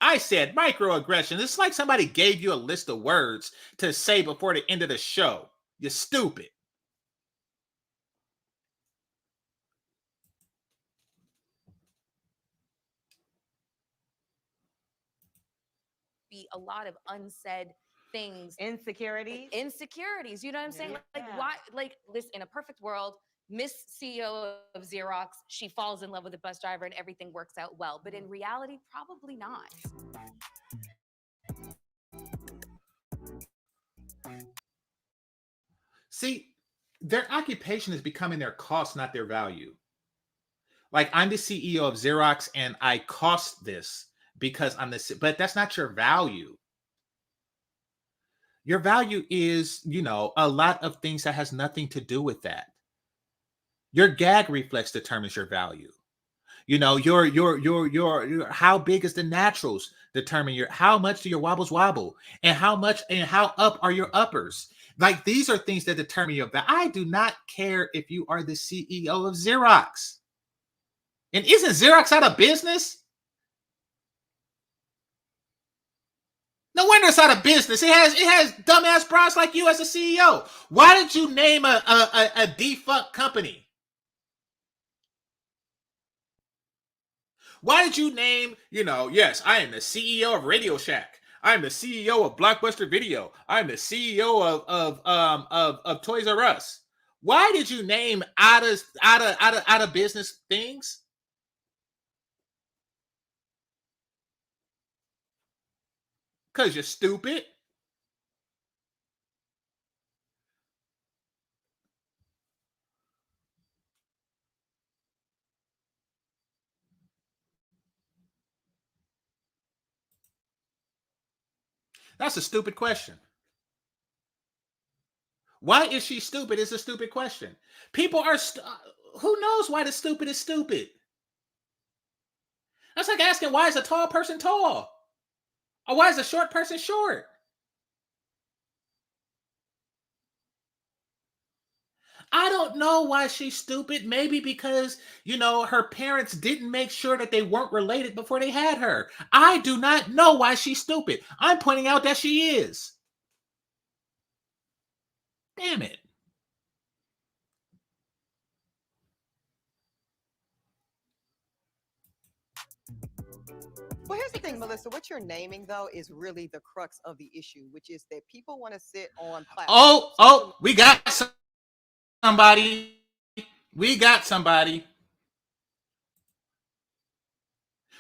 I said microaggression. It's like somebody gave you a list of words to say before the end of the show. You're stupid. a lot of unsaid things, Insecurities. insecurities. You know what I'm saying? Like Yeah. why? Like listen, in a perfect world, Miss CEO of Xerox, she falls in love with a bus driver and everything works out well. But in reality, probably not. See, their occupation is becoming their cost, not their value. Like I'm the CEO of Xerox and I cost this because I'm the, but that's not your value. Your value is, you know, a lot of things that has nothing to do with that. Your gag reflex determines your value. You know, your how big is the naturals determine your how much do your wobbles wobble and how much and how up are your uppers. Like these are things that determine your value. I do not care if you are the CEO of Xerox. And isn't Xerox out of business? No wonder it's out of business. It has dumbass bras like you as a CEO. Why did you name a defunct company? Why did you name, you know, yes, I am the CEO of Radio Shack. I'm the CEO of Blockbuster Video. I'm the CEO of Toys R Us. Why did you name out of business things? Because you're stupid. That's a stupid question. Why is she stupid? Is a stupid question. People are, who knows why the stupid is stupid? That's like asking why is a tall person tall? Or why is a short person short? I don't know why she's stupid. Maybe because, her parents didn't make sure that they weren't related before they had her. I do not know why she's stupid. I'm pointing out that she is. Damn it. Well, here's the thing, Melissa. What you're naming, though, is really the crux of the issue, which is that people want to sit on platforms. We got somebody. We got somebody.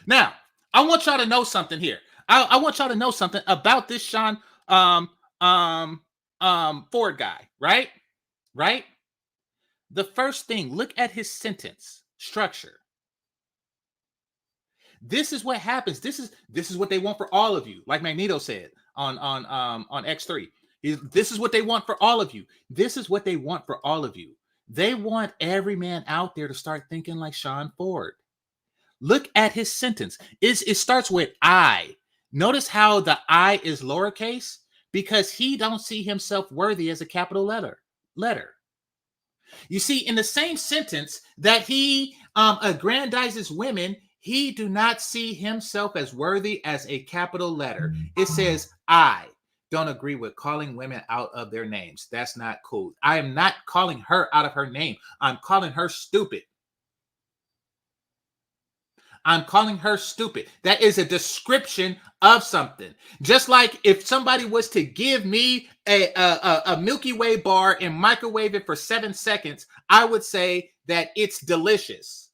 Now, I want y'all to know something here. I want y'all to know something about this Sean Ford guy, right? Right? The first thing, look at his sentence structure. This is what happens. This is what they want for all of you, like Magneto said on X3. This is what they want for all of you. This is what they want for all of you. They want every man out there to start thinking like Sean Ford. Look at his sentence. It starts with I. Notice how the I is lowercase, because he don't see himself worthy as a capital letter. You see, in the same sentence that he aggrandizes women, he do not see himself as worthy as a capital letter. It says, I don't agree with calling women out of their names. That's not cool. I am not calling her out of her name. I'm calling her stupid. I'm calling her stupid. That is a description of something. Just like if somebody was to give me a Milky Way bar and microwave it for 7 seconds, I would say that it's delicious.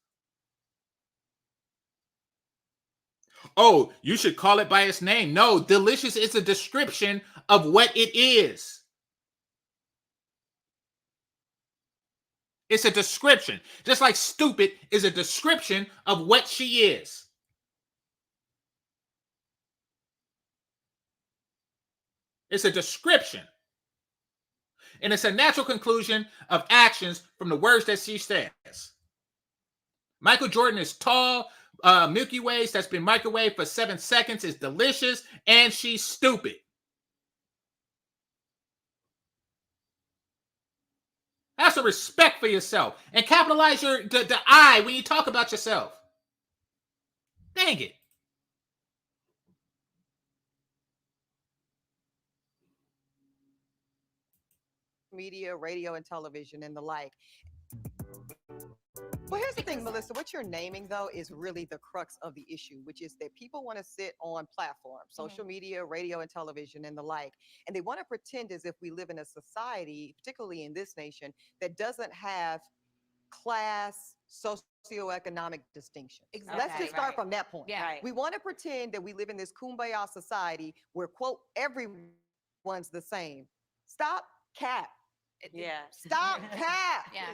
Oh, you should call it by its name. No, delicious is a description of what it is. It's a description. Just like stupid is a description of what she is. It's a description. And it's a natural conclusion of actions from the words that she says. Michael Jordan is tall. Milky Ways that's been microwaved for 7 seconds is delicious, and she's stupid. Have some respect for yourself and capitalize the I when you talk about yourself. Dang it. Media, radio, and television, and the like. Well, here's the thing, Melissa. What you're naming, though, is really the crux of the issue, which is that people want to sit on platforms, social media, radio, and television, and the like, and they want to pretend as if we live in a society, particularly in this nation, that doesn't have class, socioeconomic distinction. Exactly. Let's just start from that point. Yeah. We want to pretend that we live in this kumbaya society where, quote, everyone's the same. Stop cap. Yeah. Stop cap. Yeah.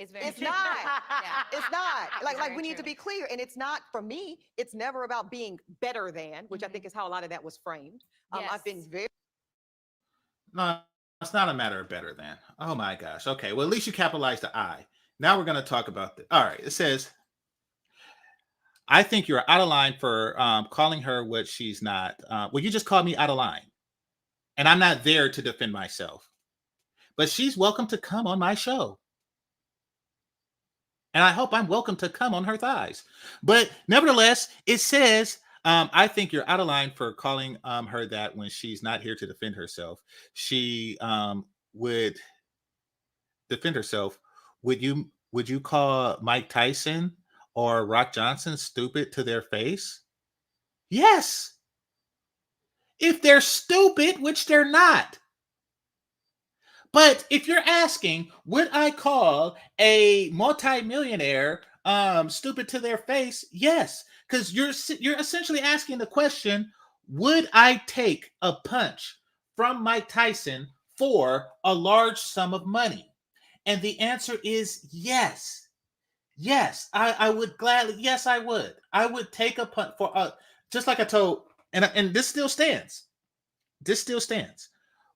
It's very It's true. not. Yeah. It's not. Like Very we need true. to be clear. And it's not, for me, it's never about being better than, which I think is how a lot of that was framed. I've been Yes. very No, it's not a matter of better than. Oh my gosh. Okay. Well, at least you capitalized the I. Now we're going to talk about the. All right. It says, I think you're out of line for calling her what she's not. Well, you just called me out of line. And I'm not there to defend myself. But she's welcome to come on my show. And I hope I'm welcome to come on her thighs. But nevertheless, it says, I think you're out of line for calling her that when she's not here to defend herself. She would defend herself. Would you call Mike Tyson or Rock Johnson stupid to their face? Yes. If they're stupid, which they're not. But if you're asking, would I call a multimillionaire stupid to their face? Yes, because you're essentially asking the question, would I take a punch from Mike Tyson for a large sum of money? And the answer is yes. Yes, I would gladly. Yes, I would. I would take a punch for just like I told, and this still stands. This still stands.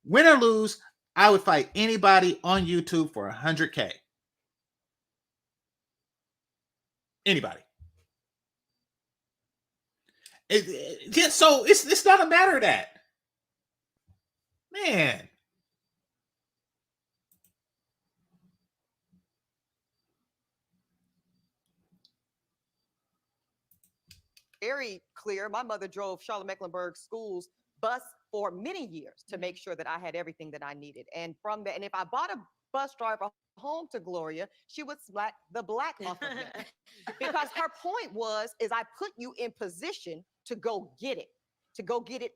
Win or lose, I would fight anybody on YouTube for 100K. Anybody. So it's not a matter of that. Man. very clear. My mother drove Charlotte-Mecklenburg schools bus for many years to make sure that I had everything that I needed. And from that, and if I bought a bus driver home to Gloria, she would slap the black off of me. Because her point was, is I put you in position to go get it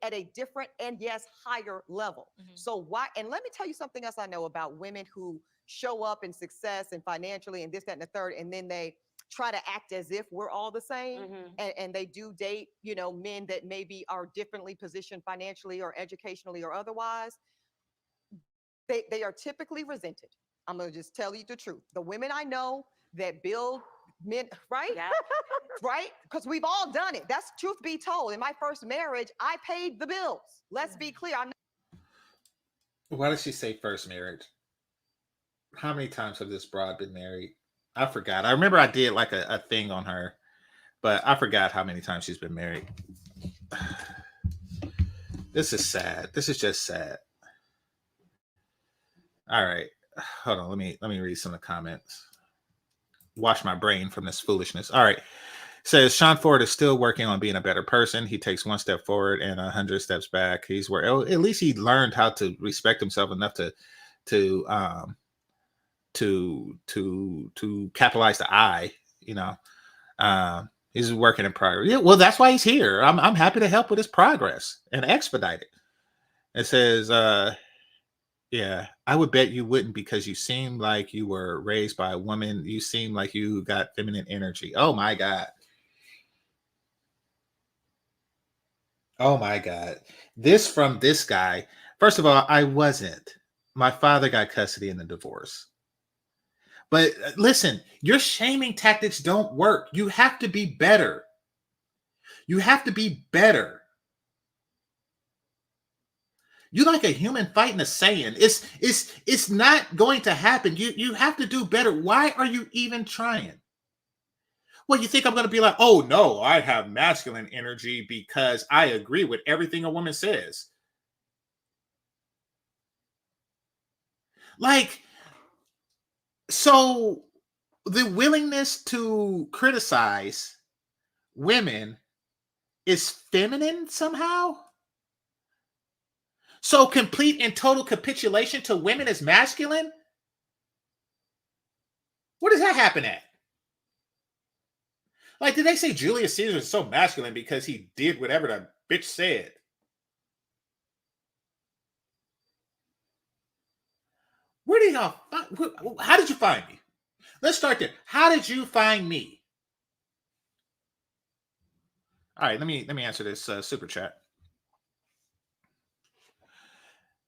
at a different and yes, higher level. So why, and let me tell you something else I know about women who show up in success and financially and this, that, and the third, and then they try to act as if we're all the same. And they do date, you know, men that maybe are differently positioned financially or educationally or otherwise. They are typically resented. I'm going to just tell you the truth. The women I know that build men, right? Yeah. Right? Because we've all done it. That's truth be told. In my first marriage, I paid the bills. Let's be clear. I'm not. Why did she say first marriage? How many times have this broad been married? I forgot. I remember I did like a thing on her, but I forgot how many times she's been married. This is sad. This is just sad. All right. Hold on. Let me read some of the comments. Wash my brain from this foolishness. All right. Says Sean Ford is still working on being a better person. He takes one step forward and 100 steps back. He's where at least he learned how to respect himself enough to capitalize the I, you know. He's working in progress. Yeah, well, that's why he's here. I'm happy to help with his progress and expedite it. It says, yeah, I would bet you wouldn't, because you seem like you were raised by a woman. You seem like you got feminine energy. Oh my God. Oh my God. This from this guy. First of all, I wasn't. My father got custody in the divorce. But listen, your shaming tactics don't work. You have to be better. You have to be better. You like a human fighting a Saiyan. It's not going to happen. You have to do better. Why are you even trying? Well, you think I'm going to be like, oh no, I have masculine energy because I agree with everything a woman says. Like, so the willingness to criticize women is feminine somehow? So complete and total capitulation to women is masculine? Where does that happen at? Like, did they say Julius Caesar is so masculine because he did whatever the bitch said? Where did y'all find, how did you find me? Let's start there. How did you find me? All right, let me answer this super chat.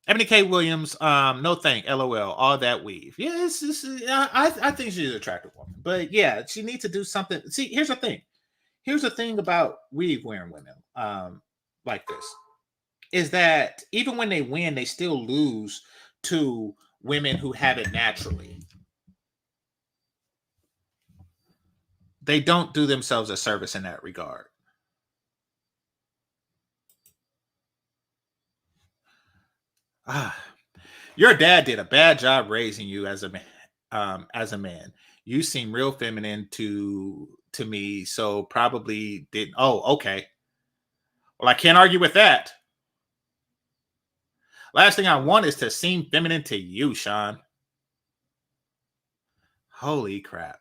Eboni K Williams, no thank, LOL, all that weave. Yes, I think she's an attractive woman, but yeah, she needs to do something. See, here's the thing. Here's the thing about weave wearing women like this, is that even when they win, they still lose to women who have it naturally. They don't do themselves a service in that regard. Your dad did a bad job raising you as a man. You seem real feminine to me, so probably didn't. Oh, okay. Well, I can't argue with that. Last thing I want is to seem feminine to you, Sean. Holy crap.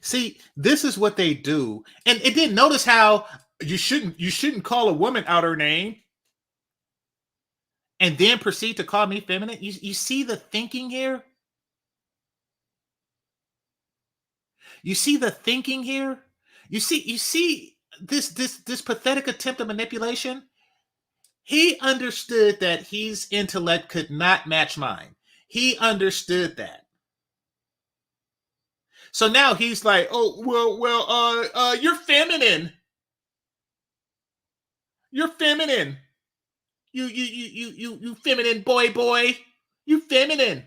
See, this is what they do. And it didn't notice how you shouldn't call a woman out her name and then proceed to call me feminine. You see the thinking here? You see the thinking here? You see this pathetic attempt of manipulation? He understood that his intellect could not match mine. He understood that. So now he's like, oh, well, you're feminine. You're feminine. You feminine boy. You feminine.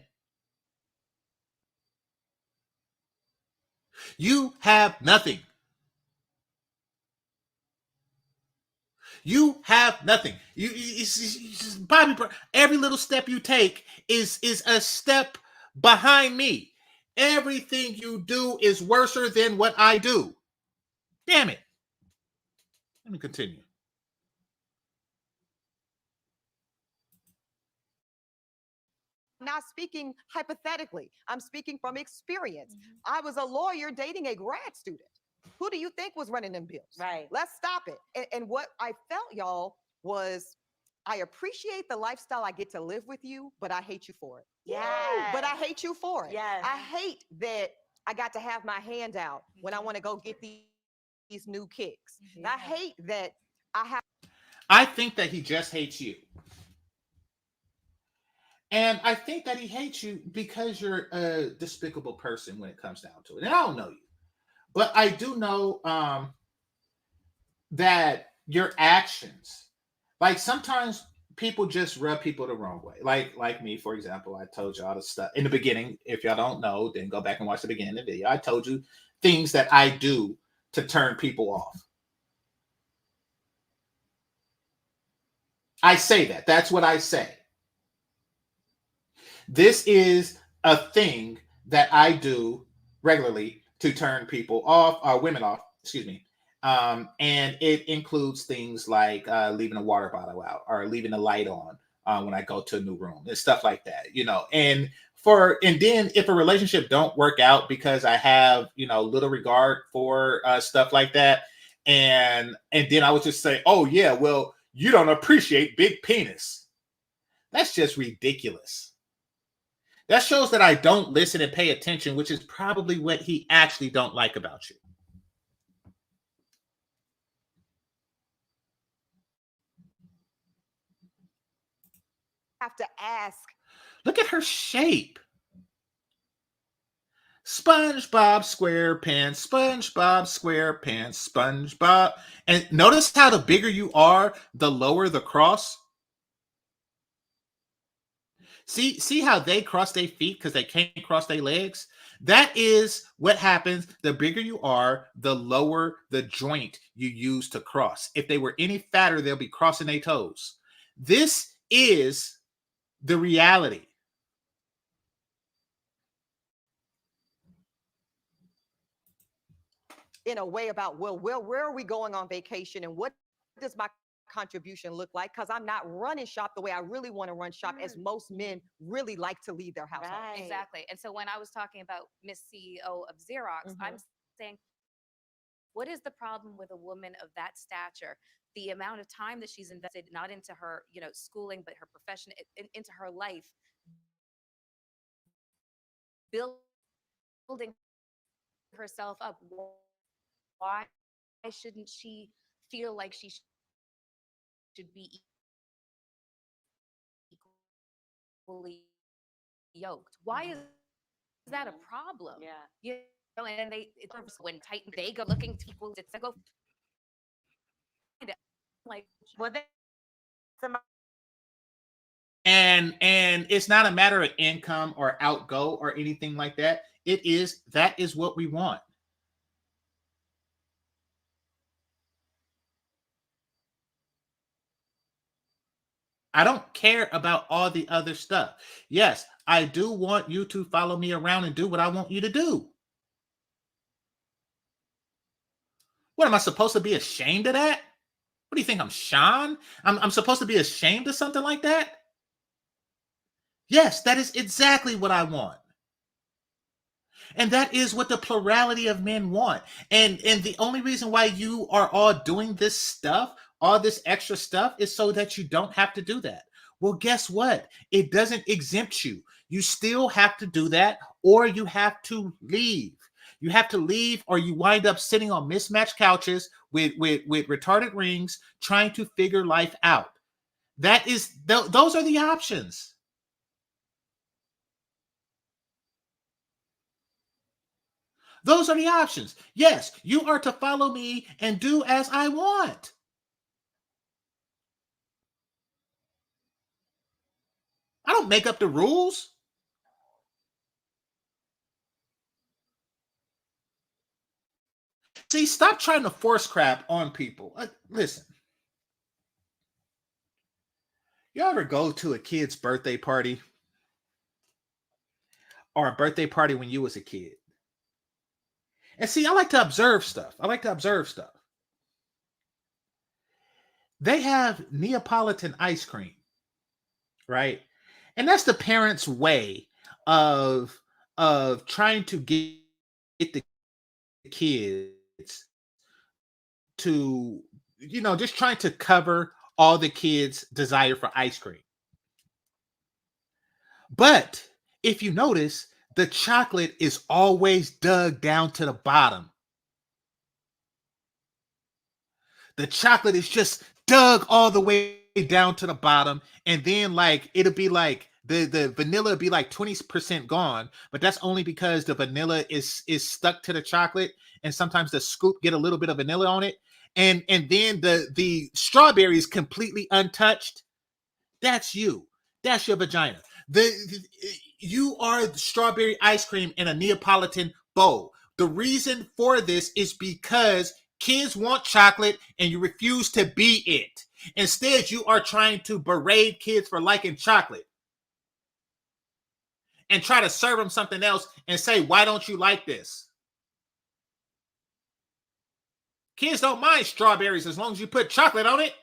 You have nothing. You have nothing. You Bobby, every little step you take is a step behind me. Everything you do is worse than what I do. Damn it. Let me continue. Not speaking hypothetically. I'm speaking from experience. Mm-hmm. I was a lawyer dating a grad student. Who do you think was running them bills? Right. Let's stop it. And what I felt, y'all, was I appreciate the lifestyle I get to live with you, but I hate you for it. Yes. But I hate you for it. Yes. I hate that I got to have my hand out when I want to go get these new kicks. And I hate that I have. I think that he just hates you. And I think that he hates you because you're a despicable person when it comes down to it. And I don't know you, but I do know that your actions, like sometimes people just rub people the wrong way. Like me, for example, I told y'all the stuff in the beginning. If y'all don't know, then go back and watch the beginning of the video. I told you things that I do to turn people off. I say that. That's what I say. This is a thing that I do regularly to turn people off, or women off, excuse me. And it includes things like leaving a water bottle out or leaving the light on when I go to a new room and stuff like that, you know. And then if a relationship don't work out because I have, you know, little regard for stuff like that, and then I would just say, oh yeah, well, you don't appreciate big penis. That's just ridiculous. That shows that I don't listen and pay attention, which is probably what he actually don't like about you. Have to ask. Look at her shape. SpongeBob SquarePants, SpongeBob SquarePants, SpongeBob. And notice how the bigger you are, the lower the cross. See how they cross their feet because they can't cross their legs? That is what happens. The bigger you are, the lower the joint you use to cross. If they were any fatter, they'll be crossing their toes. This is the reality. In a way about, well, where are we going on vacation and what does my contribution look like? Because I'm not running shop the way I really want to run shop, as most men really like to lead their household. Right. Exactly. And so when I was talking about Miss CEO of Xerox, I'm saying, what is the problem with a woman of that stature? The amount of time that she's invested, not into her, you know, schooling, but her profession, into her life, building herself up. Why shouldn't she feel like she should be equally yoked? Why is that a problem? Yeah. You know, and when Titan, they go looking to equal, it's go like, Well, And it's not a matter of income or outgo or anything like that. That is what we want. I don't care about all the other stuff. Yes, I do want you to follow me around and do what I want you to do. What, am I supposed to be ashamed of that? What do you think, I'm Sean? I'm supposed to be ashamed of something like that? Yes, that is exactly what I want. And that is what the plurality of men want. And the only reason why you are all doing this stuff, all this extra stuff, is so that you don't have to do that. Well, guess what? It doesn't exempt you. You still have to do that, or you have to leave. You have to leave, or you wind up sitting on mismatched couches with retarded rings trying to figure life out. Those are the options. Those are the options. Yes, you are to follow me and do as I want. I don't make up the rules. See, stop trying to force crap on people. Listen, you ever go to a kid's birthday party or a birthday party when you was a kid, And see, I like to observe stuff. They have Neapolitan ice cream, right? And that's the parents' way of trying to get the kids to, just trying to cover all the kids' desire for ice cream. But if you notice, the chocolate is always dug down to the bottom. The chocolate is just dug all the way down to the bottom, and then like it'll be like the vanilla will be like 20% gone, but that's only because the vanilla is stuck to the chocolate, and sometimes the scoop get a little bit of vanilla on it, and then the strawberry is completely untouched. That's you. That's your vagina. You are the strawberry ice cream in a Neapolitan bowl. The reason for this is because kids want chocolate and you refuse to be it. Instead, you are trying to berate kids for liking chocolate and try to serve them something else and say, why don't you like this? Kids don't mind strawberries as long as you put chocolate on it.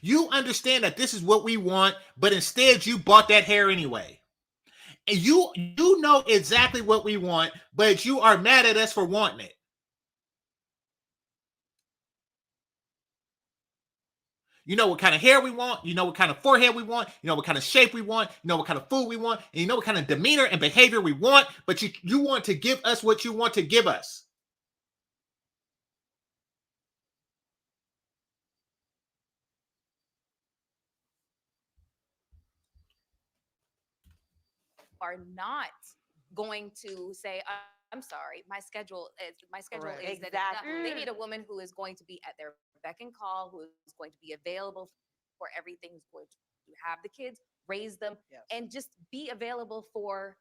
You understand that this is what we want, but instead you bought that hair anyway. And you know exactly what we want, but you are mad at us for wanting it. You know what kind of hair we want. You know what kind of forehead we want. You know what kind of shape we want. You know what kind of food we want. And you know what kind of demeanor and behavior we want. But you want to give us what you want to give us. Are not going to say, I'm sorry, my schedule Correct. is that Exactly. they need a woman who is going to be at their beck and call, who is going to be available for everything, who's going to have the kids, raise them, Yes. and just be available for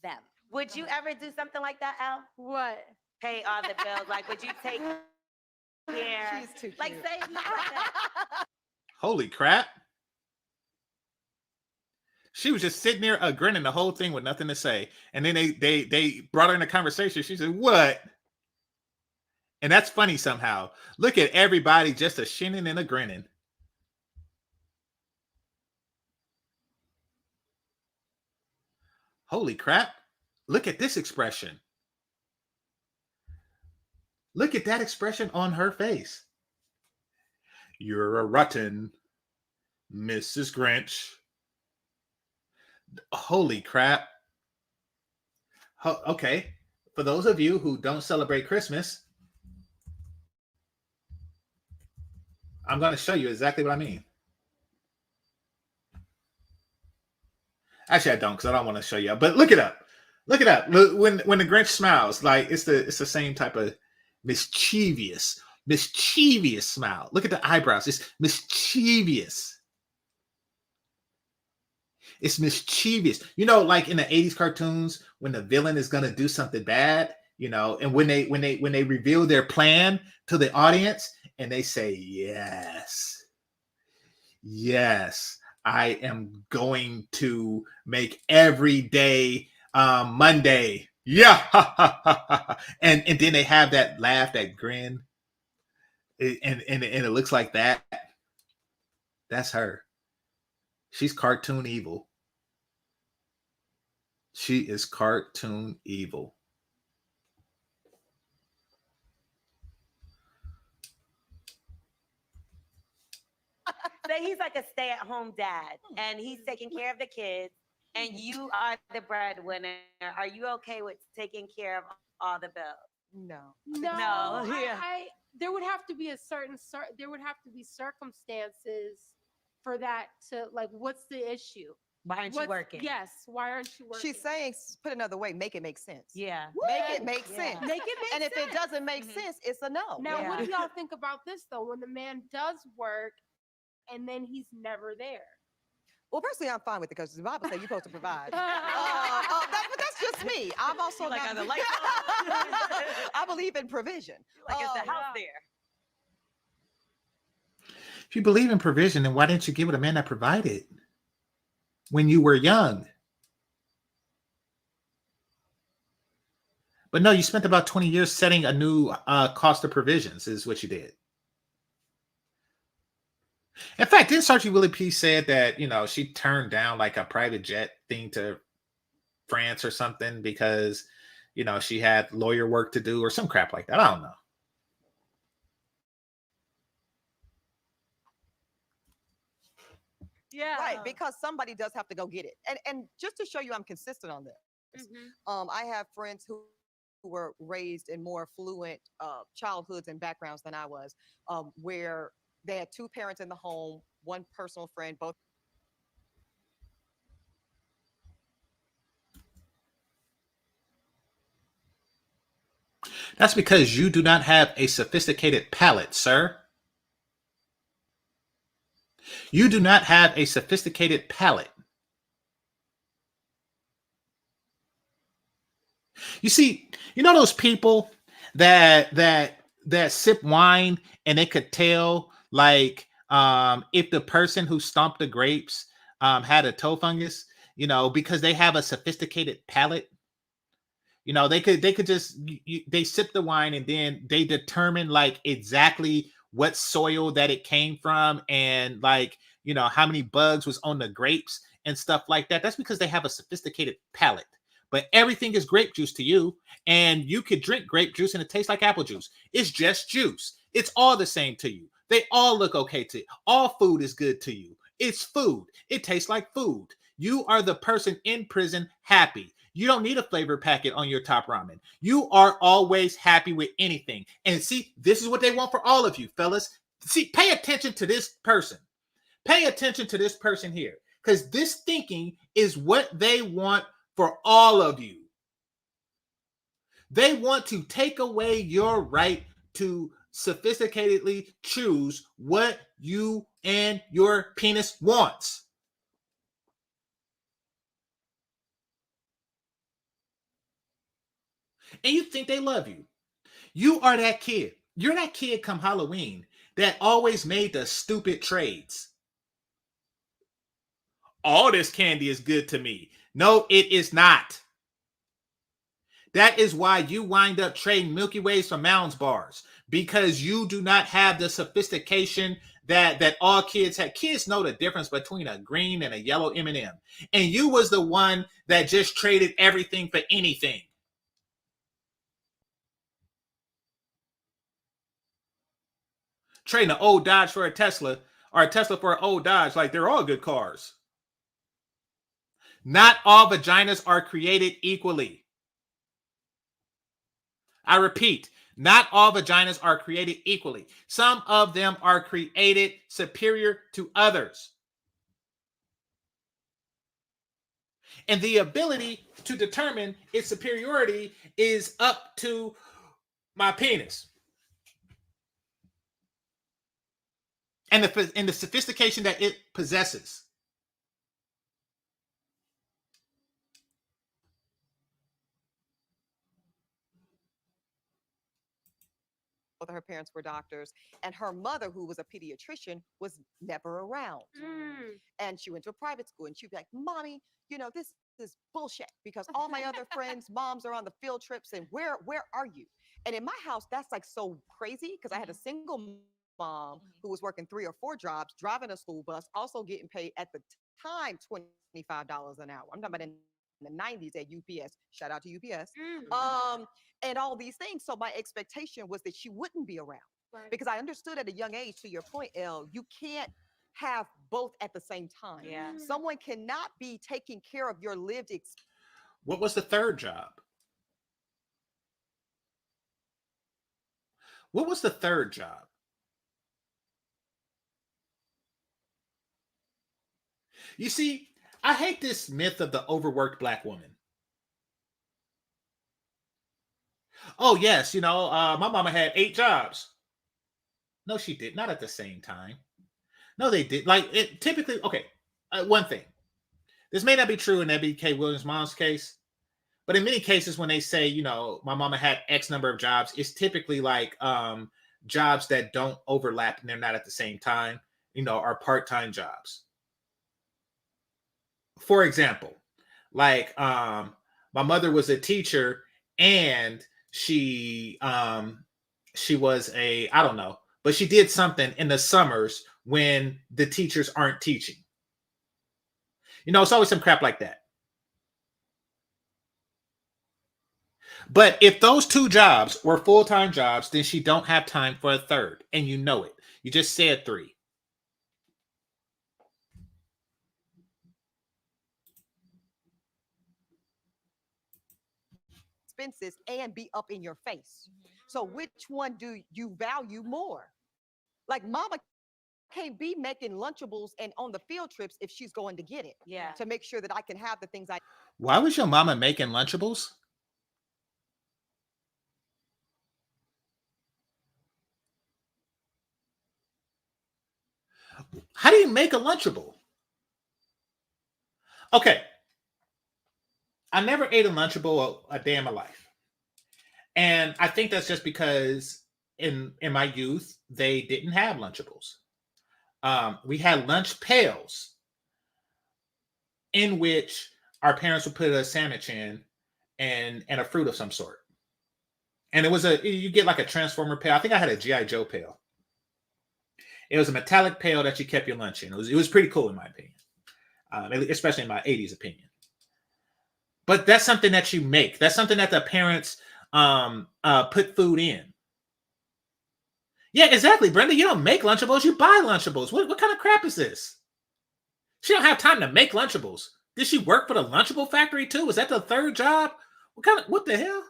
them. Would you ever do something like that, Elle? What? Pay all the bills? Like, would you take care? She's too Like, cute. say something like that. Holy crap. She was just sitting there grinning the whole thing with nothing to say. And then they brought her in a conversation. She said, what? And that's funny somehow. Look at everybody just a shinning and a grinning. Holy crap. Look at this expression. Look at that expression on her face. You're a rotten, Mrs. Grinch. Holy crap. Okay. For those of you who don't celebrate Christmas, I'm going to show you exactly what I mean. Actually, I don't, because I don't want to show you. But look it up. Look it up. Look, when the Grinch smiles, like it's the same type of mischievous smile. Look at the eyebrows. It's mischievous. It's mischievous. You know, like in the 80s cartoons, when the villain is gonna do something bad, and when they reveal their plan to the audience and they say, yes, I am going to make every day Monday. Yeah. and then they have that laugh, that grin. And it looks like that. That's her. She's cartoon evil. She is cartoon evil. Say he's like a stay-at-home dad, and he's taking care of the kids, and you are the breadwinner. Are you okay with taking care of all the bills? No. No, yeah. There would have to be there would have to be circumstances for that to, like, what's the issue? Why aren't you working? Yes, why aren't you working? She's saying, put another way, make it make sense. Yeah. Make it make Yeah. sense. Make it make And if sense. it doesn't make sense, it's a no. Now, Yeah. what do y'all think about this though? When the man does work and then he's never there. Well, personally, I'm fine with it because the Bible says you're supposed to provide. But that's just me. I'm also Like, not- are the lights I believe in provision. Like, is the house yeah. there? If you believe in provision, then why didn't you give it a man that provided? when you were young. But no, you spent about 20 years setting a new cost of provisions is what you did. In fact, didn't Sergeant Willie P said that, she turned down like a private jet thing to France or something because, she had lawyer work to do or some crap like that. I don't know. Yeah. Right, because somebody does have to go get it. And just to show you I'm consistent on this, I have friends who were raised in more affluent childhoods and backgrounds than I was, where they had two parents in the home, one personal friend, both. That's because you do not have a sophisticated palate, sir. You do not have a sophisticated palate. You see, those people that sip wine and they could tell like if the person who stomped the grapes had a toe fungus, because they have a sophisticated palate. They could just they sip the wine and then they determine like exactly what soil that it came from and like how many bugs was on the grapes and stuff like that. That's because they have a sophisticated palate. But everything is grape juice to you, and you could drink grape juice and it tastes like apple juice. It's just juice. It's all the same to you. They all look okay to you. All food is good to you. It's food. It tastes like food. You are the person in prison happy. You don't need a flavor packet on your top ramen. You are always happy with anything. And see, this is what they want for all of you, fellas. See, pay attention to this person. Pay attention to this person here, because this thinking is what they want for all of you. They want to take away your right to sophisticatedly choose what you and your penis wants. And you think they love you. You are that kid. You're that kid come Halloween that always made the stupid trades. All this candy is good to me. No, it is not. That is why you wind up trading Milky Ways for Mounds bars, because you do not have the sophistication that all kids have. Kids know the difference between a green and a yellow M&M. And you was the one that just traded everything for anything. Trading an old Dodge for a Tesla or a Tesla for an old Dodge, like they're all good cars. Not all vaginas are created equally. I repeat, not all vaginas are created equally. Some of them are created superior to others. And the ability to determine its superiority is up to my penis. And the sophistication that it possesses. Both of her parents were doctors, and her mother, who was a pediatrician, was never around. And she went to a private school, and she'd be like, "Mommy, this is bullshit because all my other friends' moms are on the field trips, and where are you?" And in my house, that's like so crazy because I had a single mom who was working 3 or 4 jobs, driving a school bus, also getting paid at the time $25 an hour. I'm talking about in the 90s at UPS. Shout out to UPS. And all these things. So my expectation was that she wouldn't be around, because I understood at a young age, to your point, Elle, you can't have both at the same time. Yeah. Someone cannot be taking care of your lived experience. What was the third job? What was the third job? You see, I hate this myth of the overworked Black woman. Oh, yes, my mama had 8 jobs. No, she did. Not at the same time. No, they did. Like, it typically, okay, one thing. This may not be true in Eboni K Williams' mom's case, but in many cases, when they say, my mama had X number of jobs, it's typically like jobs that don't overlap and they're not at the same time, are part-time jobs. for example, like my mother was a teacher and she was a, I don't know, but she did something in the summers when the teachers aren't teaching. You know, it's always some crap like that. But if those two jobs were full-time jobs, then she don't have time for a third. And you know it. You just said 3. Expenses and be up in your face. So which one do you value more? Like mama can't be making Lunchables and on the field trips if she's going to get it. Yeah. To make sure that I can have the things I. Why was your mama making Lunchables? How do you make a Lunchable? Okay. I never ate a Lunchable a day in my life. And I think that's just because in my youth, they didn't have Lunchables. We had lunch pails in which our parents would put a sandwich in and a fruit of some sort. And it was you get like a Transformer pail. I think I had a G.I. Joe pail. It was a metallic pail that you kept your lunch in. It was pretty cool in my opinion, especially in my 80s opinion. But that's something that you make. That's something that the parents put food in. Yeah, exactly, Brenda. You don't make Lunchables. You buy Lunchables. What kind of crap is this? She don't have time to make Lunchables. Did she work for the Lunchable factory too? Was that the third job? What the hell?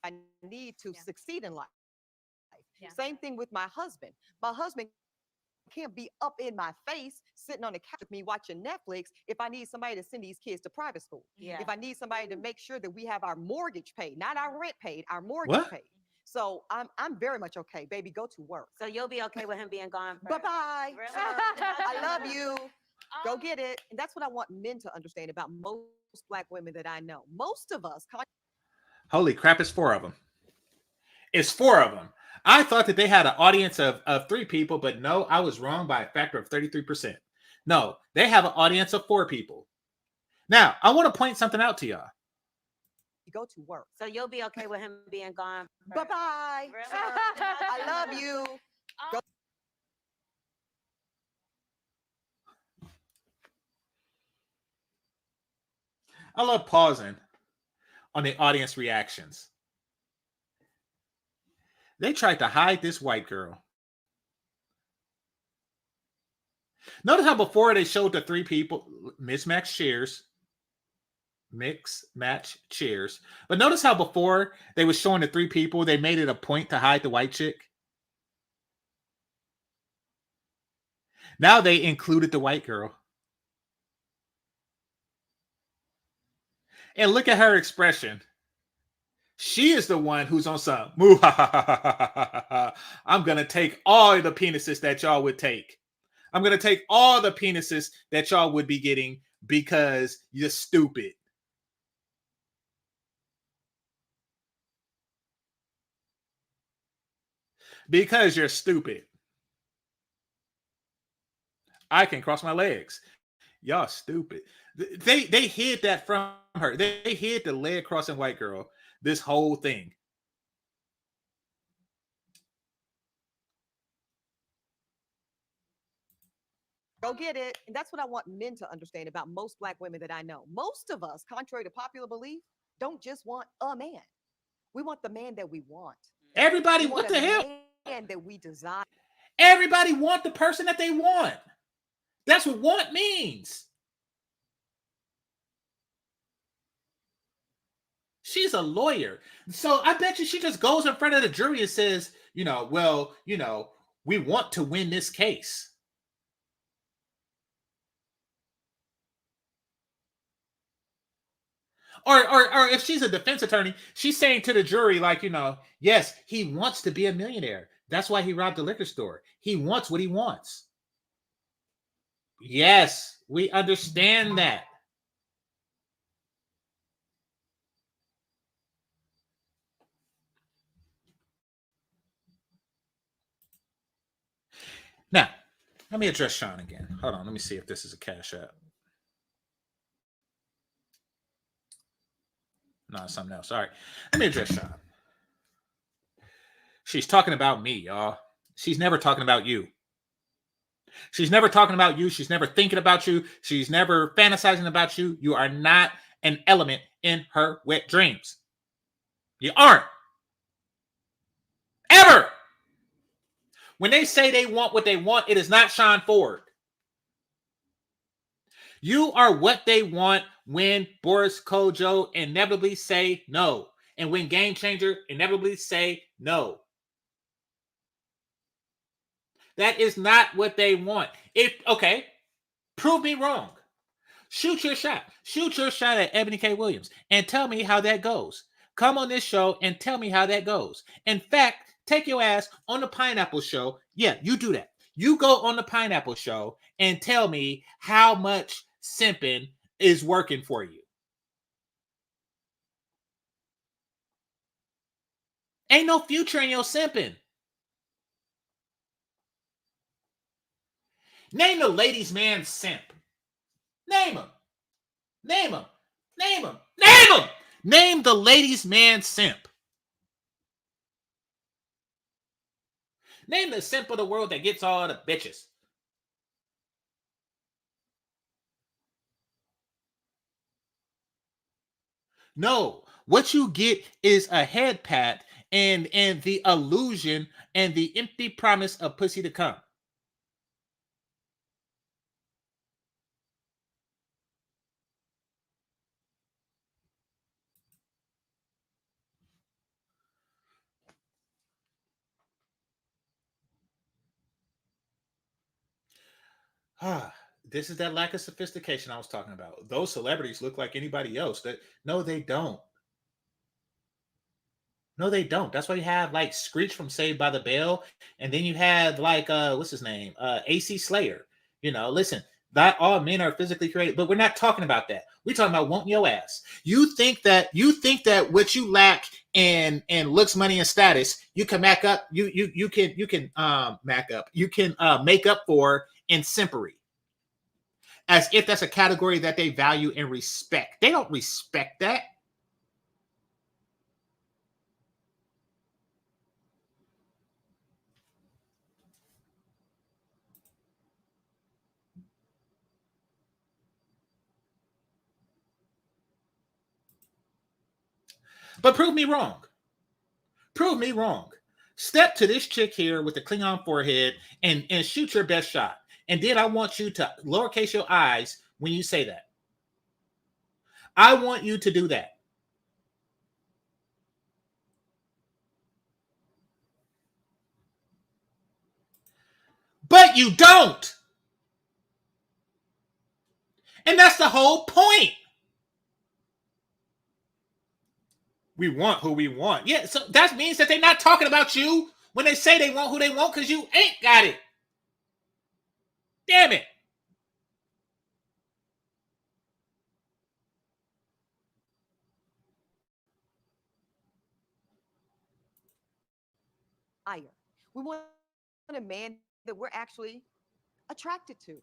I need to succeed in life. Yeah. Same thing with my husband. My husband can't be up in my face sitting on the couch with me watching Netflix if I need somebody to send these kids to private school. Yeah. If I need somebody to make sure that we have our mortgage paid, not our rent paid, our mortgage What? paid. So I'm very much okay, baby. Go to work. So you'll be okay with him being gone. Bye bye. Really? I love you. Go get it. And that's what I want men to understand about most Black women that I know. Most of us. Holy crap, it's 4 of them. It's 4 of them. I thought that they had an audience of 3 people, but no, I was wrong by a factor of 33%. No, they have an audience of 4 people. Now, I want to point something out to y'all. Go to work. So you'll be okay with him being gone. Bye bye. Really? I love you. Go. I love pausing on the audience reactions. They tried to hide this white girl. Notice how before they showed the 3 people, mismatched chairs, mix, match, cheers. But notice how before they were showing the 3 people, they made it a point to hide the white chick. Now they included the white girl. And look at her expression. She is the one who's on some. I'm going to take all the penises that y'all would take. I'm going to take all the penises that y'all would be getting because you're stupid. Because you're stupid. I can cross my legs. Y'all stupid. They hid that from her. They hid the leg crossing white girl. This whole thing. Go get it. And that's what I want men to understand about most Black women that I know. Most of us, contrary to popular belief, don't just want a man. We want the man that we want. Everybody, what the hell? Man that we desire. Everybody want the person that they want. That's what want means. She's a lawyer. So I bet you she just goes in front of the jury and says, we want to win this case. Or if she's a defense attorney, she's saying to the jury, yes, he wants to be a millionaire. That's why he robbed the liquor store. He wants what he wants. Yes, we understand that. Let me address Sean again. Hold on. Let me see if this is a Cash App. No, it's something else. All right. Let me address Sean. She's talking about me, y'all. She's never talking about you. She's never talking about you. She's never thinking about you. She's never fantasizing about you. You are not an element in her wet dreams. You aren't. Ever. When they say they want what they want, it is not Sean Ford. You are what they want when Boris Kojo inevitably say no. And when GameChanger inevitably say no. That is not what they want. Okay, prove me wrong. Shoot your shot. Shoot your shot at Eboni K Williams and tell me how that goes. Come on this show and tell me how that goes. In fact, take your ass on the Pineapple Show. Yeah, you do that. You go on the Pineapple Show and tell me how much simping is working for you. Ain't no future in your simping. Name the ladies' man simp. Name him. Name him. Name him. Name him. Name the ladies' man simp. Name the simp of the world that gets all the bitches. No, what you get is a head pat and the illusion and the empty promise of pussy to come. This is that lack of sophistication I was talking about. Those celebrities look like anybody else. No, they don't. No, they don't. That's why you have like Screech from Saved by the Bell, and then you had like what's his name? AC Slayer. You know, listen, not all men are physically created, but we're not talking about that. We're talking about wanting your ass. You think that what you lack in looks, money, and status, you can make up. You can make up for in simpery. As if that's a category that they value and respect. They don't respect that. But prove me wrong. Prove me wrong. Step to this chick here with the Klingon forehead and shoot your best shot. And then I want you to lowercase your eyes when you say that. I want you to do that. But you don't. And that's the whole point. We want who we want. Yeah, so that means that they're not talking about you when they say they want who they want because you ain't got it. Damn it. We want a man that we're actually attracted to,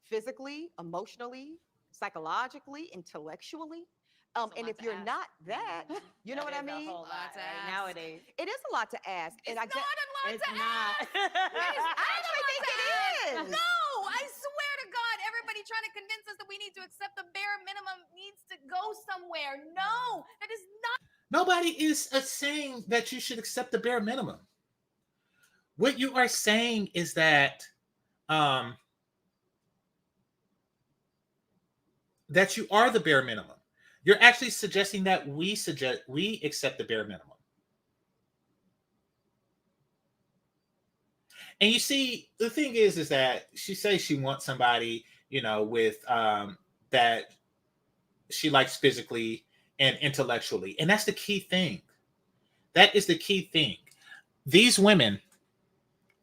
physically, emotionally, psychologically, intellectually. And if you're not that, you know what I mean? A whole lot to right ask. nowadays. It is a lot to ask. It's And not a lot It's to not. ask. I actually think it is. No, I swear to God, everybody trying to convince us that we need to accept the bare minimum needs to go somewhere. No, that is not. Nobody is saying that you should accept the bare minimum. What you are saying is that that you are the bare minimum. You're actually suggesting that we accept the bare minimum. And you see, the thing is that she says she wants somebody, you know, with that she likes physically and intellectually. And that's the key thing. That is the key thing. These women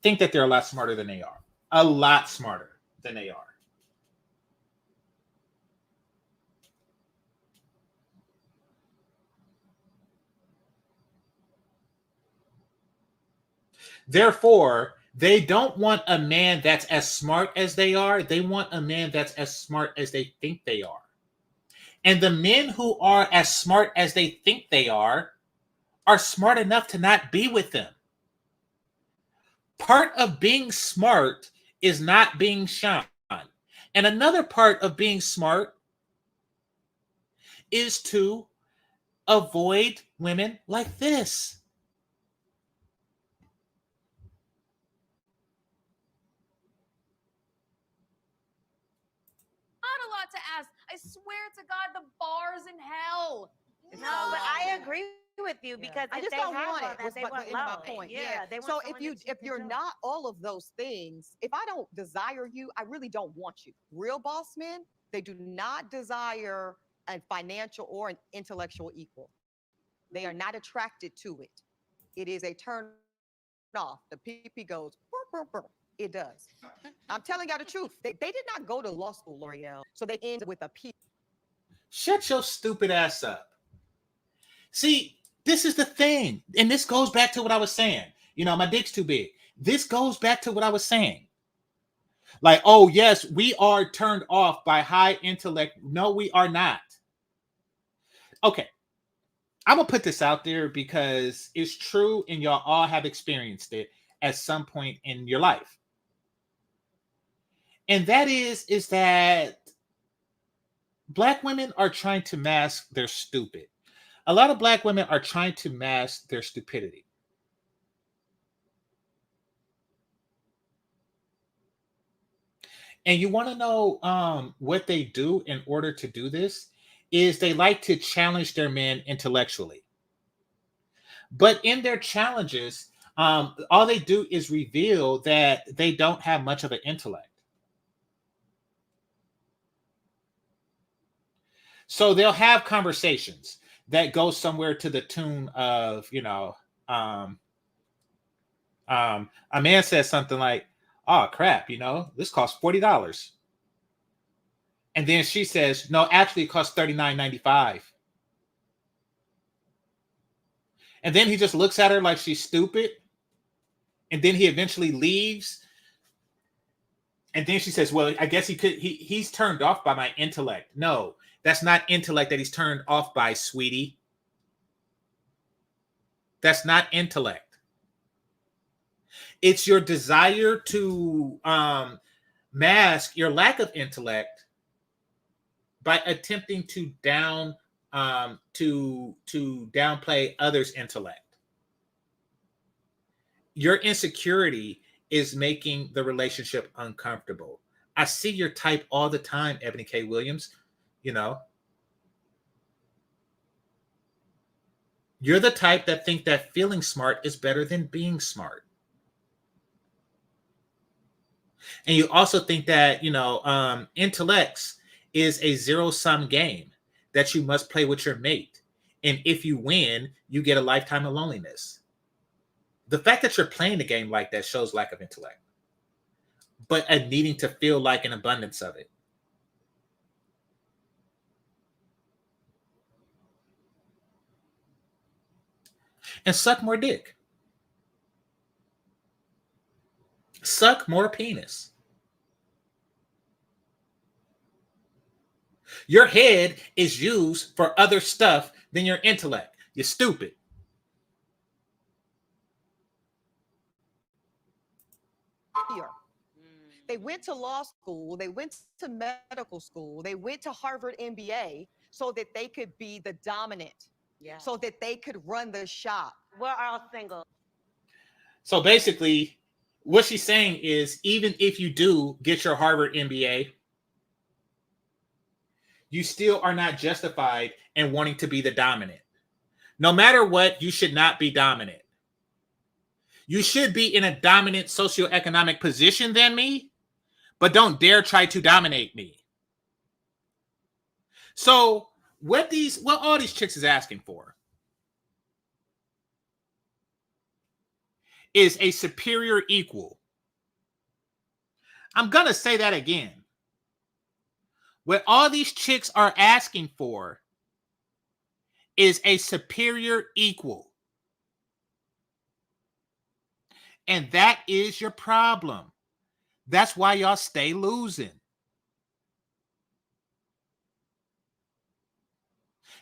think that they're a lot smarter than they are. A lot smarter than they are. Therefore, They don't want a man that's as smart as they are. They want a man that's as smart as they think they are. And the men who are as smart as they think they are smart enough to not be with them. Part of being smart is not being shy. And another part of being smart is to avoid women like this. Not a lot to ask. I swear to God, the bar's in hell. It's No, so but I long. agree with you because I if just they don't have want all it. that, Was they my, want the end of my love. point. Yeah, they want So someone that if can you're control. not all of those things, if I don't desire you, I really don't want you. Real boss men, they do not desire a financial or an intellectual equal. They are not attracted to it. It is a turn off. The PP goes, burr, burr, burr. It does. I'm telling y'all the truth. They did not go to law school, L'Oreal, so they end with a P. Shut your stupid ass up. See, this is the thing. And this goes back to what I was saying. You know, my dick's too big. This goes back to what I was saying. Like, oh, yes, we are turned off by high intellect. No, we are not. Okay. I'm going to put this out there because it's true and y'all all have experienced it at some point in your life. And that is that Black women are trying to mask their stupid. A lot of Black women are trying to mask their stupidity. And you want to know what they do in order to do this is they like to challenge their men intellectually. But in their challenges, all they do is reveal that they don't have much of an intellect. So they'll have conversations that go somewhere to the tune of, a man says something like, "Oh crap, this costs $40." And then she says, "No, actually it costs $39.95." And then he just looks at her like she's stupid. And then he eventually leaves. And then she says, "Well, I guess he's turned off by my intellect." No, that's not intellect that he's turned off by, sweetie. That's not intellect. It's your desire to mask your lack of intellect by attempting to downplay others' intellect. Your insecurity is making the relationship uncomfortable. I see your type all the time, Eboni K Williams. You're the type that think that feeling smart is better than being smart. And you also think that, intellects is a zero-sum game that you must play with your mate. And if you win, you get a lifetime of loneliness. The fact that you're playing the game like that shows lack of intellect, but a needing to feel like an abundance of it. And suck more dick. Suck more penis. Your head is used for other stuff than your intellect. You're stupid. Here. They went to law school, they went to medical school, they went to Harvard MBA so that they could be the dominant, so that they could run the shop. We're all single. So basically, what she's saying is even if you do get your Harvard MBA, you still are not justified in wanting to be the dominant. No matter what, you should not be dominant. You should be in a dominant socioeconomic position than me, but don't dare try to dominate me. So what all these chicks is asking for is a superior equal. I'm going to say that again. What all these chicks are asking for is a superior equal. And that is your problem. That's why y'all stay losing.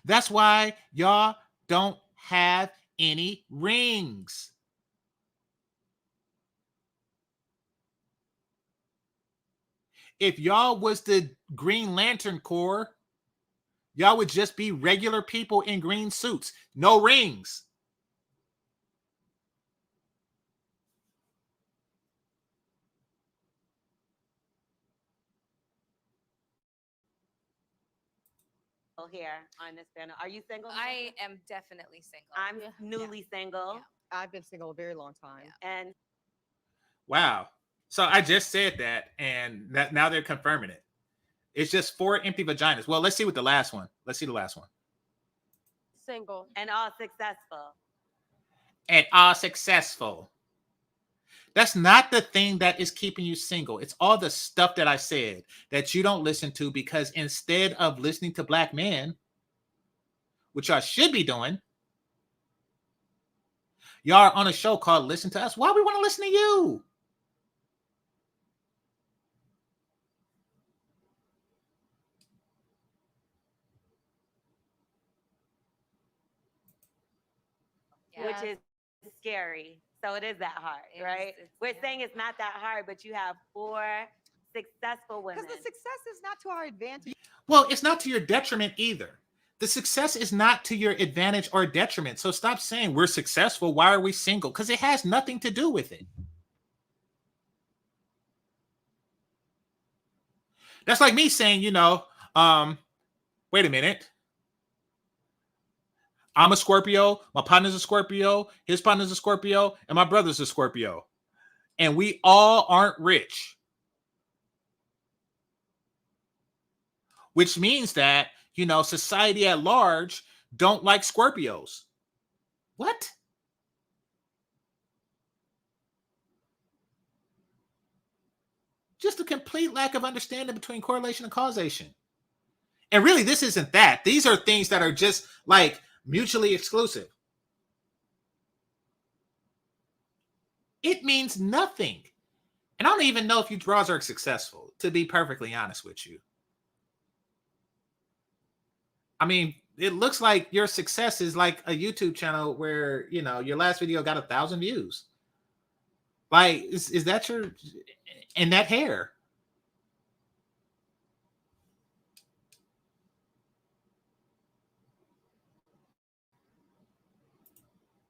That's why y'all don't have any rings. If y'all was the Green Lantern Corps, y'all would just be regular people in green suits. No rings. Here on this panel. Are you single? I am definitely single. I'm Yeah. newly single. Yeah. I've been single a very long time. And Wow. So I just said that, and that now they're confirming it. It's just 4 empty vaginas. Well, let's see what the last one. Let's see the last one. Single. and all successful. And are successful. That's not the thing that is keeping you single. It's all the stuff that I said that you don't listen to, because instead of listening to black men, which y'all should be doing, y'all are on a show called Listen to Us. Why we want to listen to you? Yeah. Which is scary. So it is that hard, It is- right? it's- We're yeah. saying it's not that hard, but you have 4 successful women. Because the success is not to our advantage. Well, it's not to your detriment either. The success is not to your advantage or detriment. So stop saying we're successful. Why are we single? Because it has nothing to do with it. That's like me saying, wait a minute. I'm a Scorpio. My partner's a Scorpio. His partner's a Scorpio. And my brother's a Scorpio. And we all aren't rich. Which means that, society at large don't like Scorpios. What? Just a complete lack of understanding between correlation and causation. And really, this isn't that. These are things that are just like mutually exclusive. It means nothing. And I don't even know if you draws are successful, to be perfectly honest with you. I mean, it looks like your success is like a YouTube channel where, your last video got 1,000 views. Like, is that your, and that hair?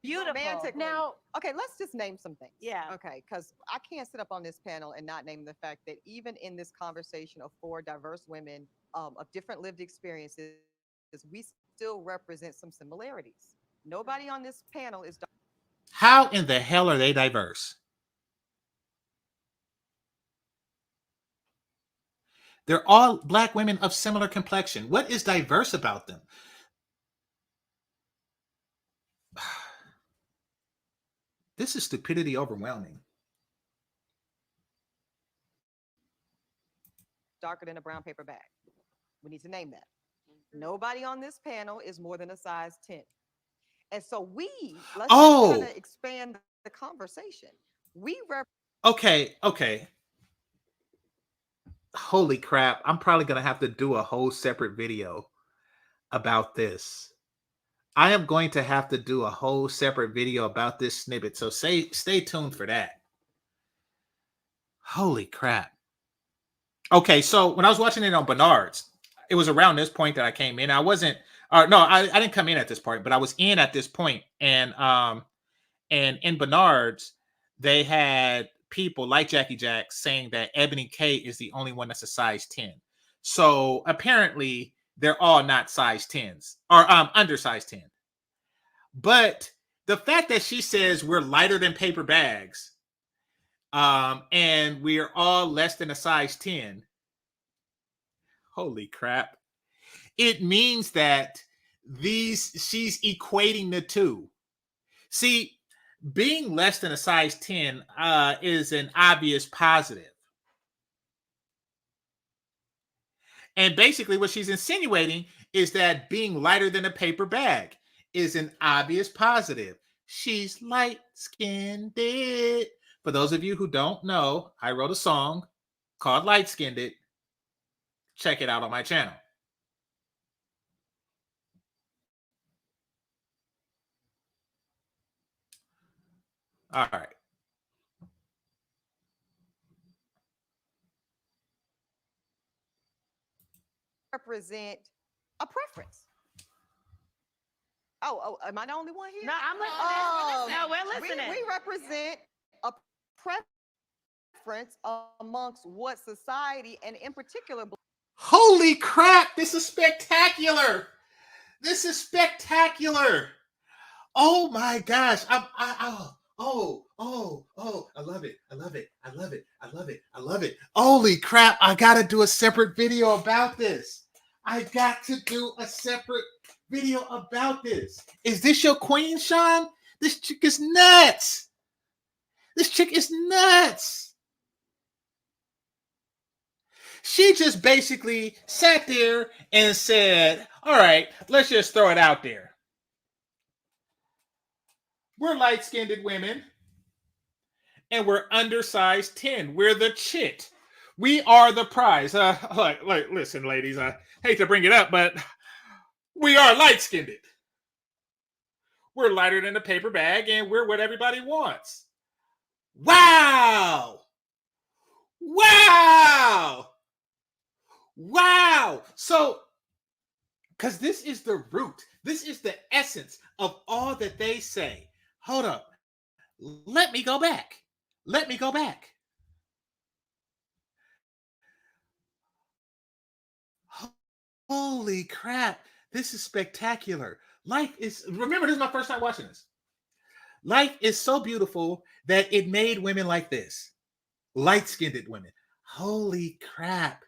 Beautiful. Romantically. Now, Okay, let's just name some things. Yeah. Okay, because I can't sit up on this panel and not name the fact that even in this conversation of 4 diverse women of different lived experiences, we still represent some similarities. Nobody on this panel is. How in the hell are they diverse? They're all black women of similar complexion. What is diverse about them? This is stupidity overwhelming. Darker than a brown paper bag. We need to name that. Nobody on this panel is more than a size 10. And so let's kind of expand the conversation. Okay. Holy crap. I'm probably going to have to do a whole separate video about this. I am going to have to do a whole separate video about this snippet. So stay tuned for that. Holy crap. Okay, so when I was watching it on Bernard's, it was around this point that I came in. I didn't come in at this point, but I was in at this point. And in Bernard's, they had people like Jackie Jack saying that Eboni K is the only one that's a size 10. So apparently they're all not size 10s or under size 10. But the fact that she says we're lighter than paper bags, and we're all less than a size 10. Holy crap. It means that she's equating the two. See, being less than a size 10 is an obvious positive. And basically what she's insinuating is that being lighter than a paper bag is an obvious positive. She's light-skinned. For those of you who don't know, I wrote a song called Light Skinned. Check it out on my channel. All right. Represent a preference. Oh, am I the only one here? No, I'm listening. No, we're listening. We represent a preference amongst what society, and in particular, Holy crap, this is spectacular. This is spectacular. Oh my gosh. I love it. I love it. I love it. I love it. I love it. Holy crap, I gotta do a separate video about this. I got to do a separate video about this. Is this your queen, Sean? This chick is nuts. This chick is nuts. She just basically sat there and said, all right, let's just throw it out there. We're light-skinned women, and we're undersized 10. We're the chit. We are the prize. Listen, ladies, I hate to bring it up, but we are light-skinned. We're lighter than a paper bag, and we're what everybody wants. Wow! Wow! Wow! So, because this is the root, this is the essence of all that they say. Hold up. Let me go back. Let me go back. Holy crap. This is spectacular. Life is, remember, this is my first time watching this. Life is so beautiful that it made women like this. Light-skinned women. Holy crap.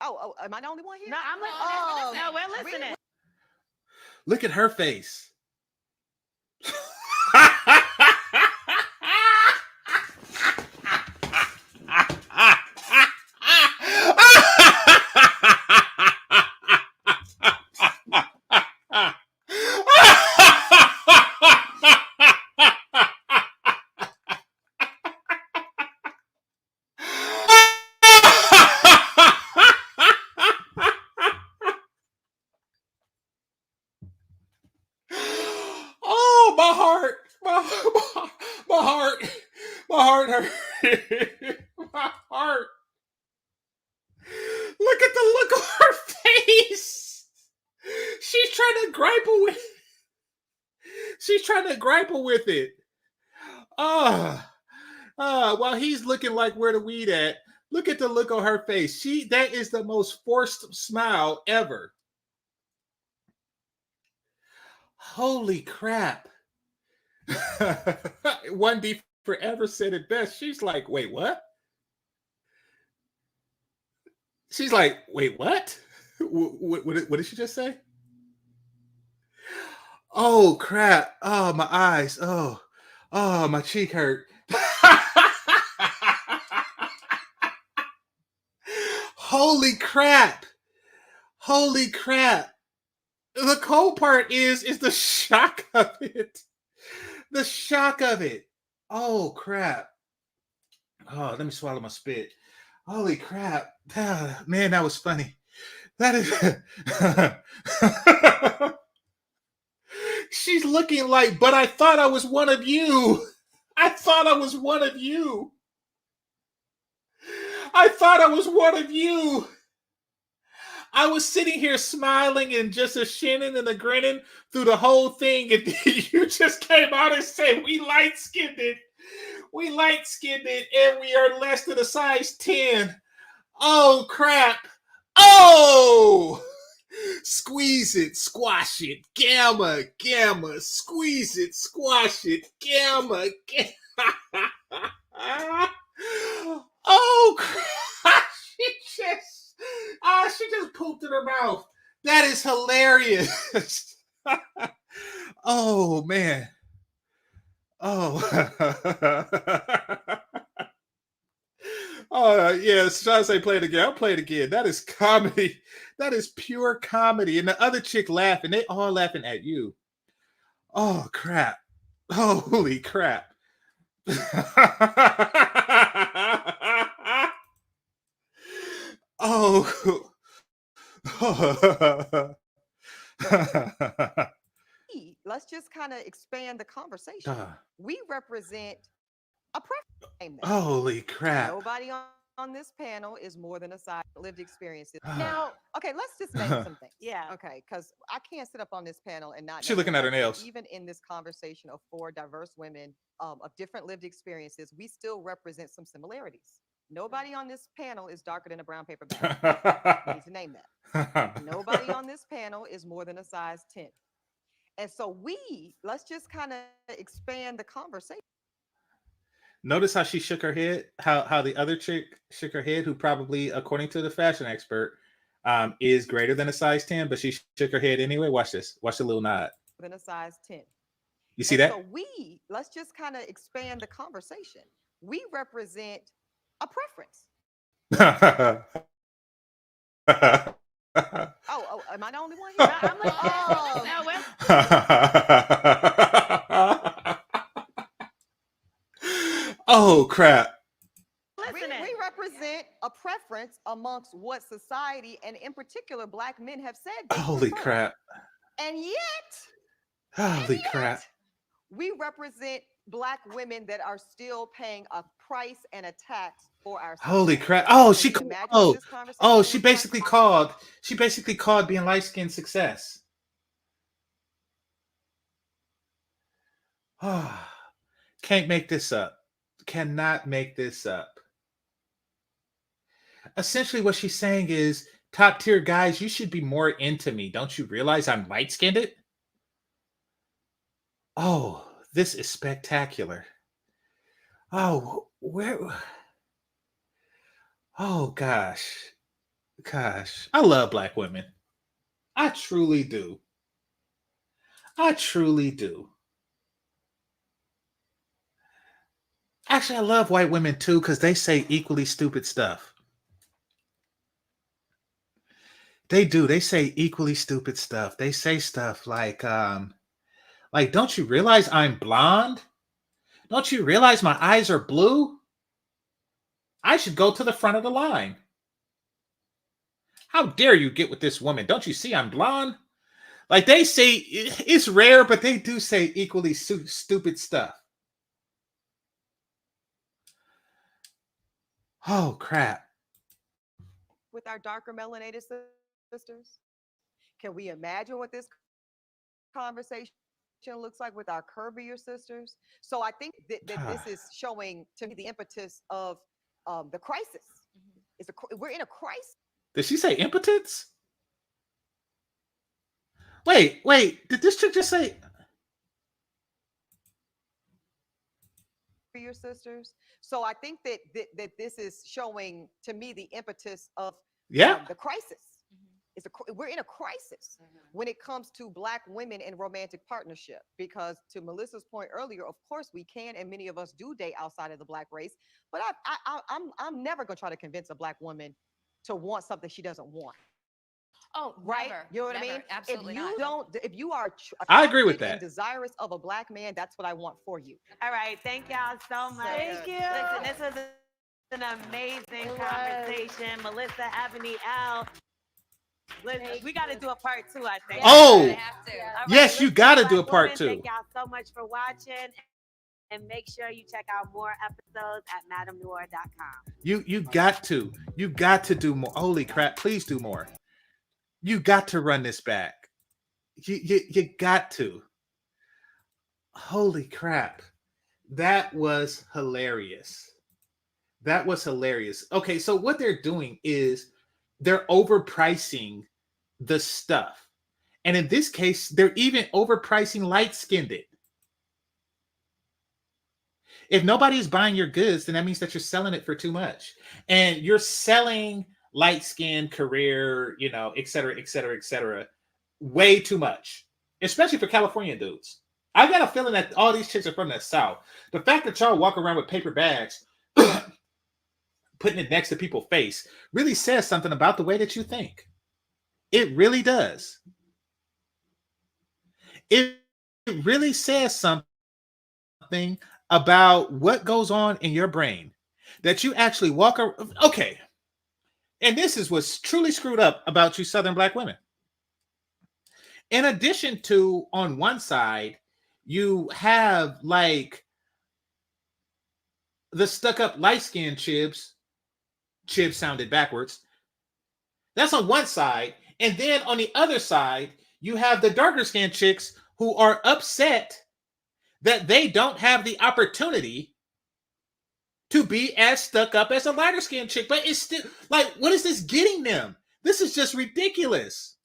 Oh, am I the only one here? No, I'm listening. No, we're listening. Look at her face. My heart. Look at the look on her face. She's trying to grapple with it. While he's looking like where the weed at, look at the look on her face. That is the most forced smile ever. Holy crap. 1D Forever said it best. She's like, wait, what? She's like, wait, what? What did she just say? Oh, crap. Oh, my eyes. Oh, my cheek hurt. Holy crap. Holy crap. The cold part is the shock of it. The shock of it. Oh, crap. Oh, let me swallow my spit. Holy crap. Man, that was funny. That is... She's looking like, but I thought I was one of you. I thought I was one of you. I thought I was one of you. I was sitting here smiling and just a shinning and a grinning through the whole thing, and you just came out and said, we light-skinned it. We light-skinned it, and we are less than a size 10. Oh, crap. Oh! Squeeze it, squash it, gamma, squeeze it, squash it, gamma. Oh, crap. She just pooped in her mouth. That is hilarious. Oh, man. Oh. Oh, yes. Sean say play it again. I'll play it again. That is comedy. That is pure comedy. And the other chick laughing. They all laughing at you. Oh crap. Holy crap. Oh. Let's just kind of expand the conversation. Duh. We represent a preference. Holy crap. Nobody on this panel is more than a side lived experiences. Now, Okay, let's just name some things. Yeah. Okay, because I can't sit up on this panel and not. She name looking them. at her I think nails. Even in this conversation of 4 diverse women of different lived experiences, we still represent some similarities. Nobody on this panel is darker than a brown paper bag. We need to name that. Nobody on this panel is more than a size 10. And so let's just kind of expand the conversation. Notice how she shook her head, how the other chick shook her head, who probably, according to the fashion expert, is greater than a size 10, but she shook her head anyway. Watch this. Watch the little nod. Than a size 10. You see And that? so let's just kind of expand the conversation. We represent a preference. Oh, am I the only one here? I'm like, Oh. no, we're- Oh crap. listening. We represent a preference amongst what society and in particular Black men have said. they Holy prefer. crap. And yet, Holy crap. we represent Black women that are still paying a price and a tax for our Holy society. crap. Oh, Can she you called. imagine Oh, what this conversation oh, looks she like? basically called being light skinned success. Oh, can't make this up. Cannot make this up. Essentially, what she's saying is, top tier guys, you should be more into me. Don't you realize I'm light skinned? Oh, this is spectacular. Oh, where? Oh, gosh. I love Black women. I truly do. I truly do. Actually, I love white women too, because they say equally stupid stuff. They do. They say equally stupid stuff. They say stuff like, don't you realize I'm blonde? Don't you realize my eyes are blue? I should go to the front of the line. How dare you get with this woman? Don't you see I'm blonde? Like, they say, it's rare, but they do say equally stupid stuff. Oh, crap. With our darker melanated sisters? Can we imagine what this conversation looks like with our curvier sisters? So I think that this is showing to me the impetus of the crisis. We're in a crisis. Did she say impotence? Wait, did this chick just say? For your sisters. So I think that this is showing to me the impetus of the crisis. We're in a crisis when it comes to Black women in romantic partnership, because to Melissa's point earlier, of course we can, and many of us do date outside of the Black race. But I'm never gonna try to convince a Black woman to want something she doesn't want. Oh, Right? never, You know what I never, mean? Absolutely If you not. if you are I agree with attracted and that. desirous of a Black man, that's what I want for you. All right. Thank y'all so much. Thank you. Listen, this was an amazing conversation. Melissa, Ebony, Al. Listen, we got to do a part 2, I think. Oh! I have to. All right, Yes, you listen, gotta do a Black part women, 2. Thank y'all so much for watching. And make sure you check out more episodes at madamnoir.com. You got to. You got to do more. Holy crap, please do more. You got to run this back. You got to. Holy crap. That was hilarious. That was hilarious. Okay, so what they're doing is they're overpricing the stuff. And in this case, they're even overpricing light-skinned. If nobody's buying your goods, then that means that you're selling it for too much. And you're selling light-skinned, career, et cetera, way too much. Especially for California dudes. I got a feeling that all these chicks are from the South. The fact that y'all walk around with paper bags, putting it next to people's face, really says something about the way that you think. It really does. It really says something about what goes on in your brain that you actually walk around. Okay. And this is what's truly screwed up about you Southern Black women. In addition to, on one side, you have like the stuck up light skinned chibs. Chibs sounded backwards. That's on one side. And then on the other side, you have the darker skinned chicks who are upset that they don't have the opportunity to be as stuck up as a lighter skinned chick. But it's still like, what is this getting them? This is just ridiculous.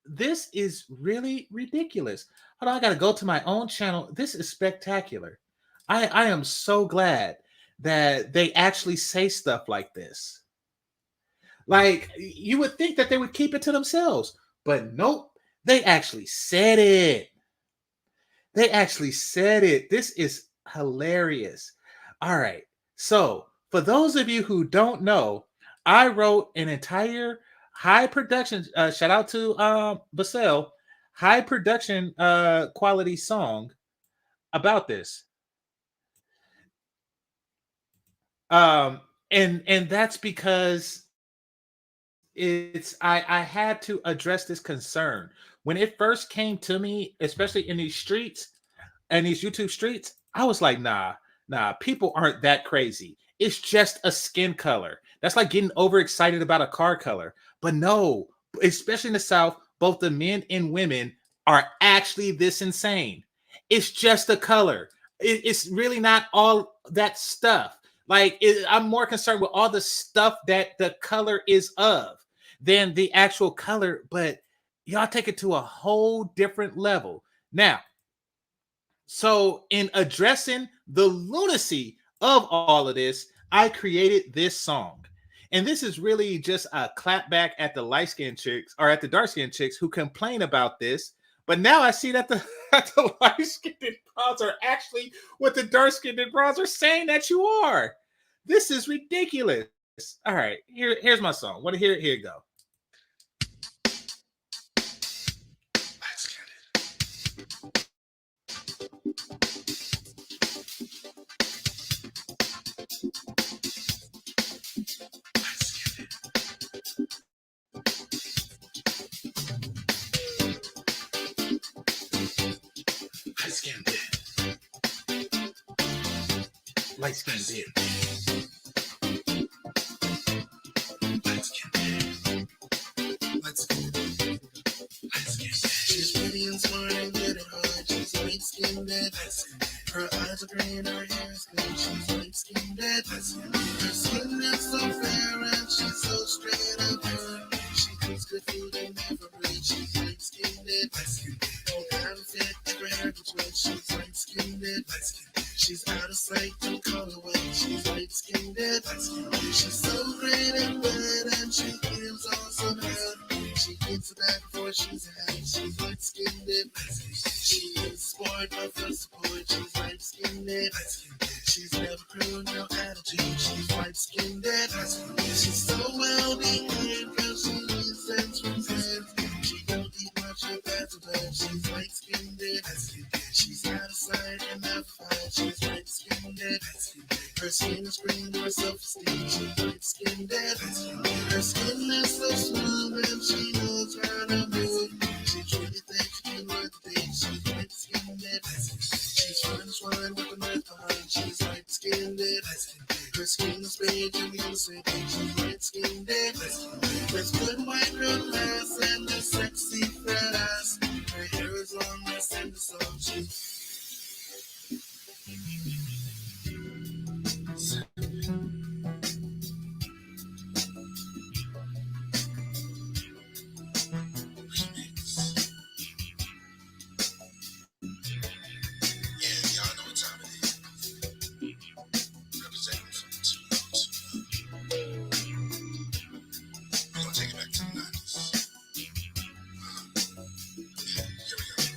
This is really ridiculous. Hold on, I gotta go to my own channel. This is spectacular. I am so glad that they actually say stuff like this. Like, you would think that they would keep it to themselves, but nope, they actually said it. They actually said it. This is hilarious. All right. So, for those of you who don't know, I wrote an entire high production, shout out to Basel, high production quality song about this. And that's because I had to address this concern. When it first came to me, especially in these streets and these YouTube streets, I was like, nah, people aren't that crazy. It's just a skin color. That's like getting overexcited about a car color. But no, especially in the South, both the men and women are actually this insane. It's just a color. It's really not all that stuff. Like, I'm more concerned with all the stuff that the color is of than the actual color. But y'all take it to a whole different level. Now, so in addressing the lunacy of all of this, I created this song. And this is really just a clap back at the light-skinned chicks or at the dark-skinned chicks who complain about this. But now I see that the light-skinned bros are actually what the dark-skinned bros are saying that you are. This is ridiculous. All right, here's my song. Want to hear it? Here you go. Light skin bitch. She's pretty and smart and good at heart. She's light skinned. Her eyes are green, her hair is clean. She's light skinned. Her skin is so fair and she's so straight up. She cooks good food and never bleeds. She's light skinned. No counterfeit, never heritage way. She's light skinned. She's out of sight, don't call her away. She's light skinned. She's so great and good and she gives awesome head. She gets it back before she's ahead. She's light skinned. She is sport, but for support. She's light skinned. She's never cruel, no attitude. She's light skinned. She's so well behaved because she listens from friends. She don't eat much of that to bed. She's light skinned. She's out of sight and never fight. She's light skinned. Her skin is green, her self-esteem. She's light skinned. Her skin is so smooth and she knows how to move. She truly thinks she can work the day. She's light skinned. She's fun as wine with the knife behind. She's light skinned. Her skin is beige and the same thing. She's light skinned. With good white girl glass and a sexy fat ass. Her hair is long, less and the song.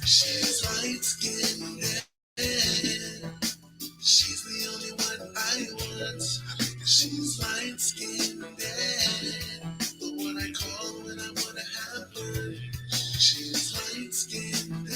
She's light skinned. She's the only one I want. She's light skinned. The one I call when I want to have her. She's light skinned.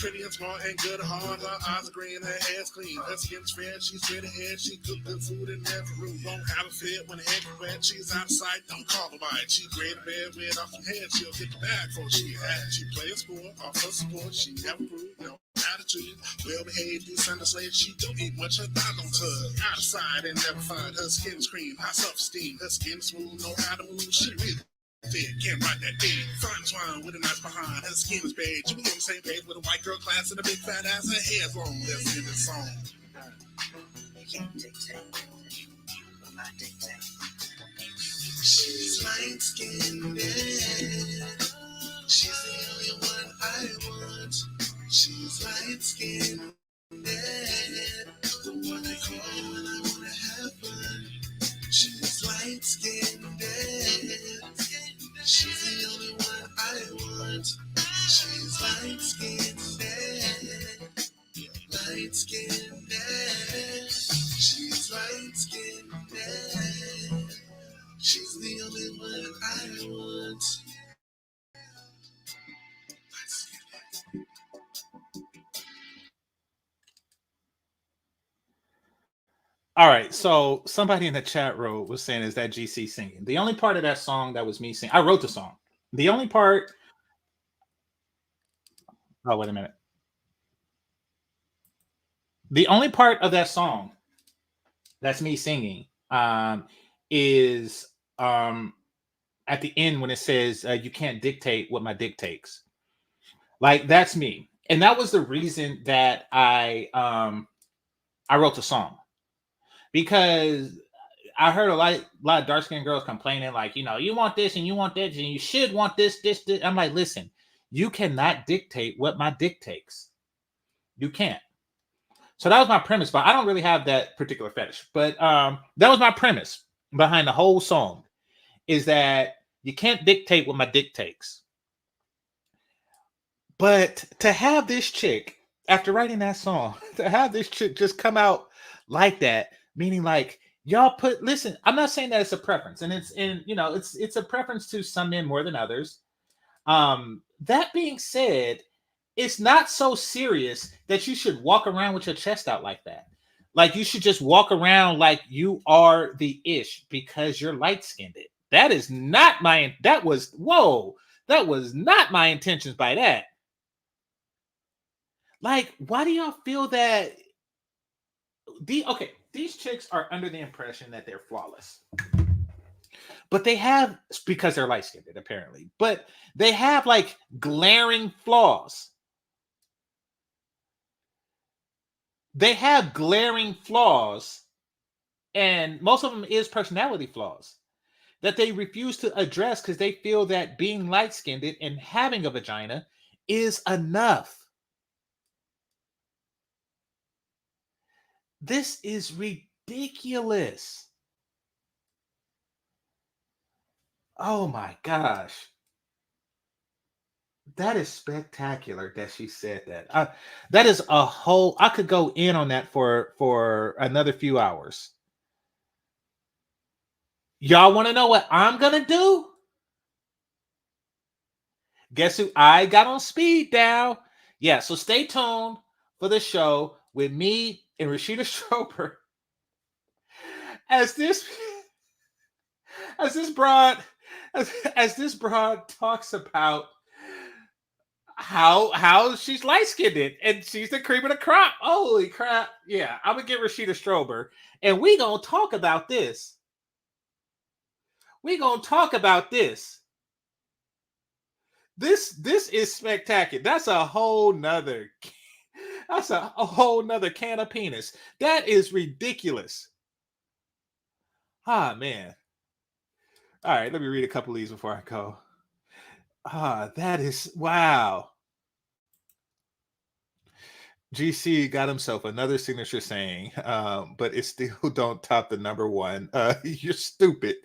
pretty and smart and good at heart. Her eyes are green, her hair's clean. Her skin's fair, she's straight ahead. She cooked good food in every room. Won't have a fit when the head is wet. She's out of sight, don't call her by it. She great in bed with off her head. She'll get the bag for she had. She play a sport, off her support. She never proved, no attitude. Well behaved, do Sunday slave. She don't eat much, her thigh don't tug. Out of sight and never find. Her skin's cream, high self-esteem. Her skin's smooth, know how to move. She really fit, can't write that thing. Fine twine with a nice behind. Her skin is beige. You be on the same page with a white girl class and a big fat ass. Her hair's long. Let's hear this song. You can't dictate, but I dictate. She's light skinned. She's the only one I want. She's light skinned. The one I call when I wanna have fun. She's light skinned. She's the only one I want. She's light skinned. Light skinned. She's light skinned. She's the only one I want. All right, so somebody in the chat room was saying, is that GC singing? The only part of that song that was me singing, I wrote the song. The only part, oh, wait a minute. The only part of that song that's me singing is at the end when it says, you can't dictate what my dick takes. Like, that's me. And that was the reason that I wrote the song. Because I heard a lot of dark-skinned girls complaining, like, you know, you want this and you want that and you should want this. I'm like, listen, you cannot dictate what my dick takes. You can't. So that was my premise, but I don't really have that particular fetish. But that was my premise behind the whole song, is that you can't dictate what my dick takes. But to have this chick, after writing that song, to have this chick just come out like that, meaning like, y'all listen, I'm not saying that it's a preference, and it's a preference to some men more than others. That being said, it's not so serious that you should walk around with your chest out like that. Like, you should just walk around like you are the ish because you're light-skinned. That was not my intentions by that. Like, why do y'all feel that these chicks are under the impression that they're flawless, but they have, because they're light-skinned apparently, but they have like glaring flaws. They have glaring flaws, and most of them is personality flaws that they refuse to address because they feel that being light-skinned and having a vagina is enough. This is ridiculous. Oh my gosh. That is spectacular that she said that. That is a whole, I could go in on that for another few hours. Y'all want to know what I'm going to do? Guess who I got on speed dial? Yeah, so stay tuned for the show with me and Rashida Stroper as this broad talks about how she's light-skinned and she's the cream of the crop. Holy crap. Yeah, I'm gonna get Rashida Strober and we gonna talk about this. This is spectacular. That's a whole nother can of penis. That is ridiculous. Ah, man. All right, let me read a couple of these before I go. That is, wow. GC got himself another signature saying, but it still don't top the number one. You're stupid.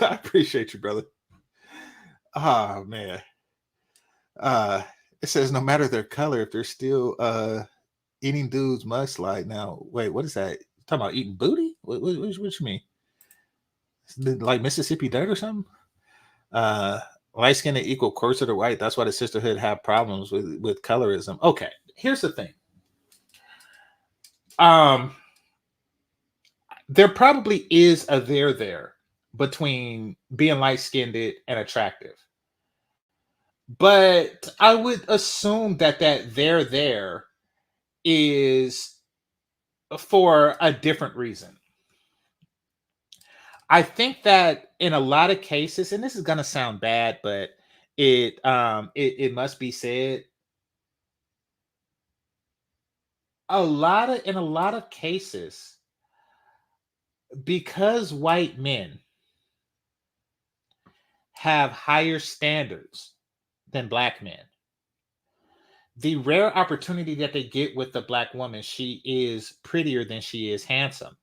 I appreciate you, brother. Oh, man. It says no matter their color, if they're still eating dudes mudslide. Now, wait, what is that? You talking about eating booty? What you mean? Like Mississippi dirt or something? Light skin equal closer to white. That's why the sisterhood have problems with colorism. Okay, here's the thing. There probably is a there between being light skinned and attractive, but I would assume that there is for a different reason. I think that in a lot of cases, and this is gonna sound bad, but it must be said. In a lot of cases, because white men have higher standards than black men, the rare opportunity that they get with the black woman, she is prettier than she is handsome.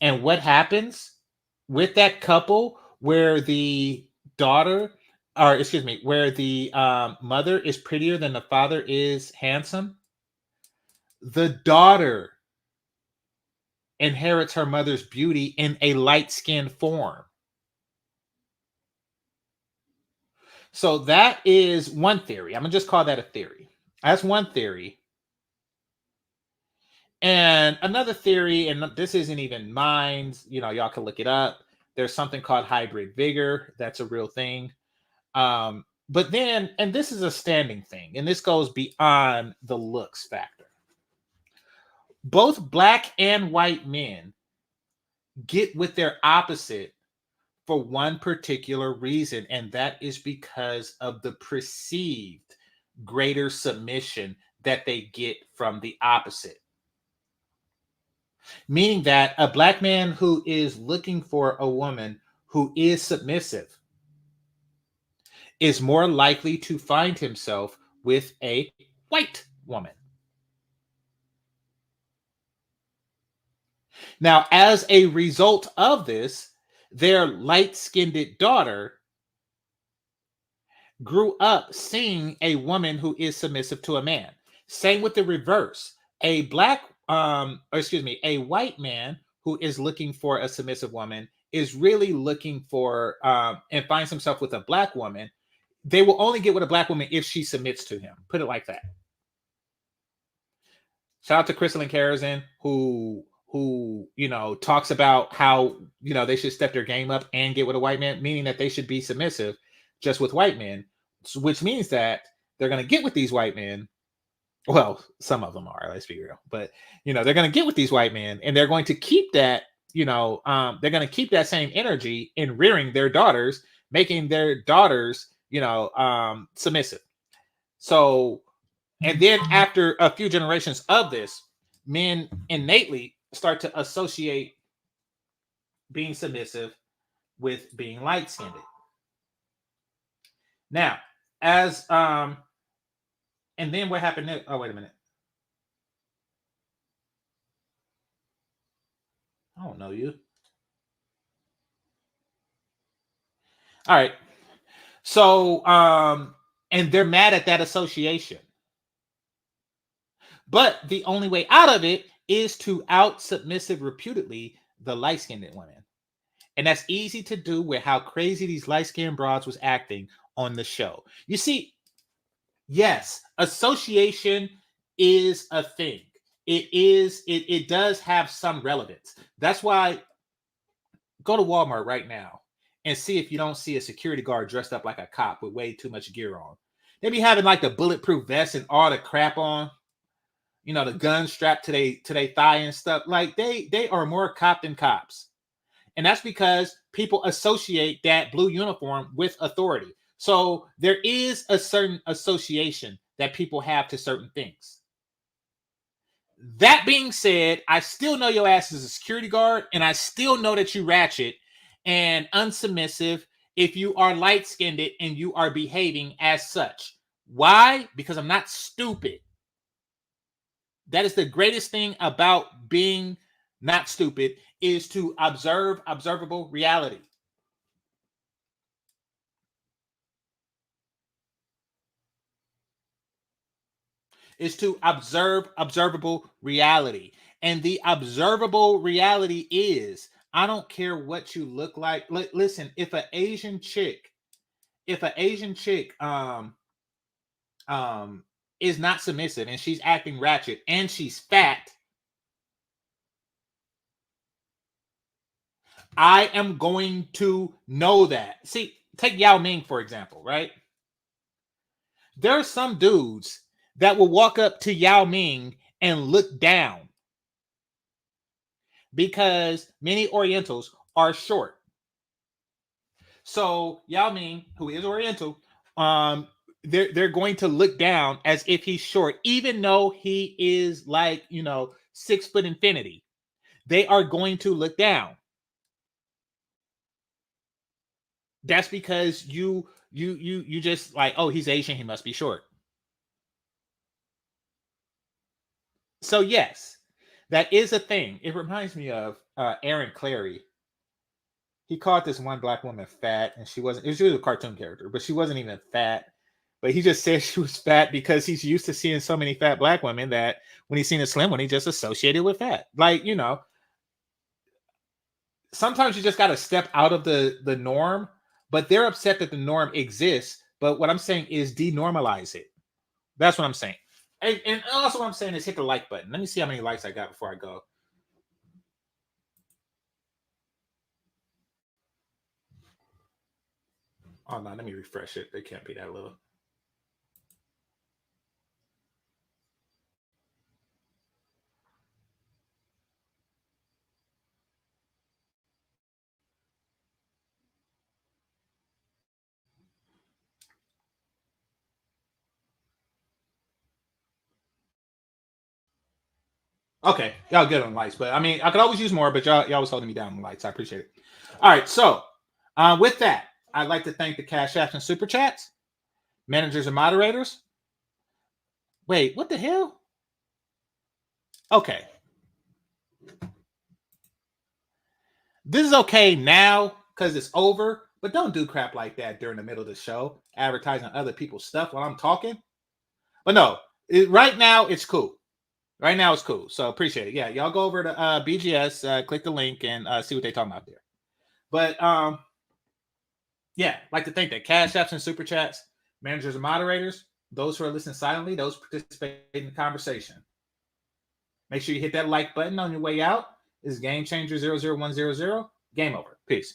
And what happens with that couple where the daughter, or excuse me, where the mother is prettier than the father is handsome? The daughter inherits her mother's beauty in a light skinned form. So that is one theory. I'm going to just call that a theory. That's one theory. And another theory, and this isn't even mine, y'all can look it up. There's something called hybrid vigor. That's a real thing. But then, and this is a standing thing, and this goes beyond the looks factor. Both black and white men get with their opposite for one particular reason, and that is because of the perceived greater submission that they get from the opposite. Meaning that a black man who is looking for a woman who is submissive is more likely to find himself with a white woman. Now, as a result of this, their light-skinned daughter grew up seeing a woman who is submissive to a man. Same with the reverse. A white man who is looking for a submissive woman is really looking for and finds himself with a black woman. They will only get with a black woman if she submits to him. Put it like that. Shout out to Crystal and Karazin, who talks about how they should step their game up and get with a white man, meaning that they should be submissive just with white men, which means that they're going to get with these white men. Well, some of them are, let's be real, but they're going to get with these white men, and they're going to keep that they're going to keep that same energy in rearing their daughters, making their daughters submissive. So, and then after a few generations of this, men innately start to associate being submissive with being light-skinned. Now, as and then what happened next? Oh, wait a minute. I don't know you. All right. So, and they're mad at that association. But the only way out of it is to out submissive reputedly the light-skinned women. And that's easy to do with how crazy these light-skinned broads was acting on the show. You see, yes, association is a thing. It does have some relevance. That's why go to Walmart right now and see if you don't see a security guard dressed up like a cop with way too much gear on. They be having like the bulletproof vest and all the crap on. The gun strapped to their thigh and stuff. Like they are more cop than cops. And that's because people associate that blue uniform with authority. So there is a certain association that people have to certain things. That being said, I still know your ass is a security guard, and I still know that you ratchet and unsubmissive if you are light-skinned and you are behaving as such. Why? Because I'm not stupid. That is the greatest thing about being not stupid, is to observe observable reality. Is to observe observable reality. And the observable reality is I don't care what you look like. Listen, if an Asian chick is not submissive and she's acting ratchet and she's fat, I am going to know that. See, take Yao Ming, for example, right? There are some dudes that will walk up to Yao Ming and look down because many Orientals are short. So Yao Ming, who is Oriental, they're going to look down as if he's short, even though he is like, 6 foot infinity. They are going to look down. That's because you just like, oh, he's Asian, he must be short. So yes, that is a thing. It reminds me of Aaron Clary. He called this one black woman fat, and she was a cartoon character, but she wasn't even fat. But he just said she was fat because he's used to seeing so many fat black women that when he's seen a slim one, he just associated with fat. Like, sometimes you just got to step out of the norm, but they're upset that the norm exists. But what I'm saying is denormalize it. That's what I'm saying. And also what I'm saying is hit the like button. Let me see how many likes I got before I go. Oh, no, let me refresh it. It can't be that little. Okay, y'all good on lights, but I mean, I could always use more, but y'all was holding me down on lights. I appreciate it. All right, so with that, I'd like to thank the Cash Apps and Super Chats, managers and moderators. Wait, what the hell? Okay. This is okay now because it's over, but don't do crap like that during the middle of the show, advertising other people's stuff while I'm talking. But no, right now it's cool. Right now it's cool. So appreciate it. Yeah, y'all go over to BGS, click the link, and see what they're talking about there. But yeah, I'd like to thank the Cash Apps and Super Chats, managers and moderators, those who are listening silently, those participating in the conversation. Make sure you hit that like button on your way out. This is GameChanger 00100. Game over. Peace.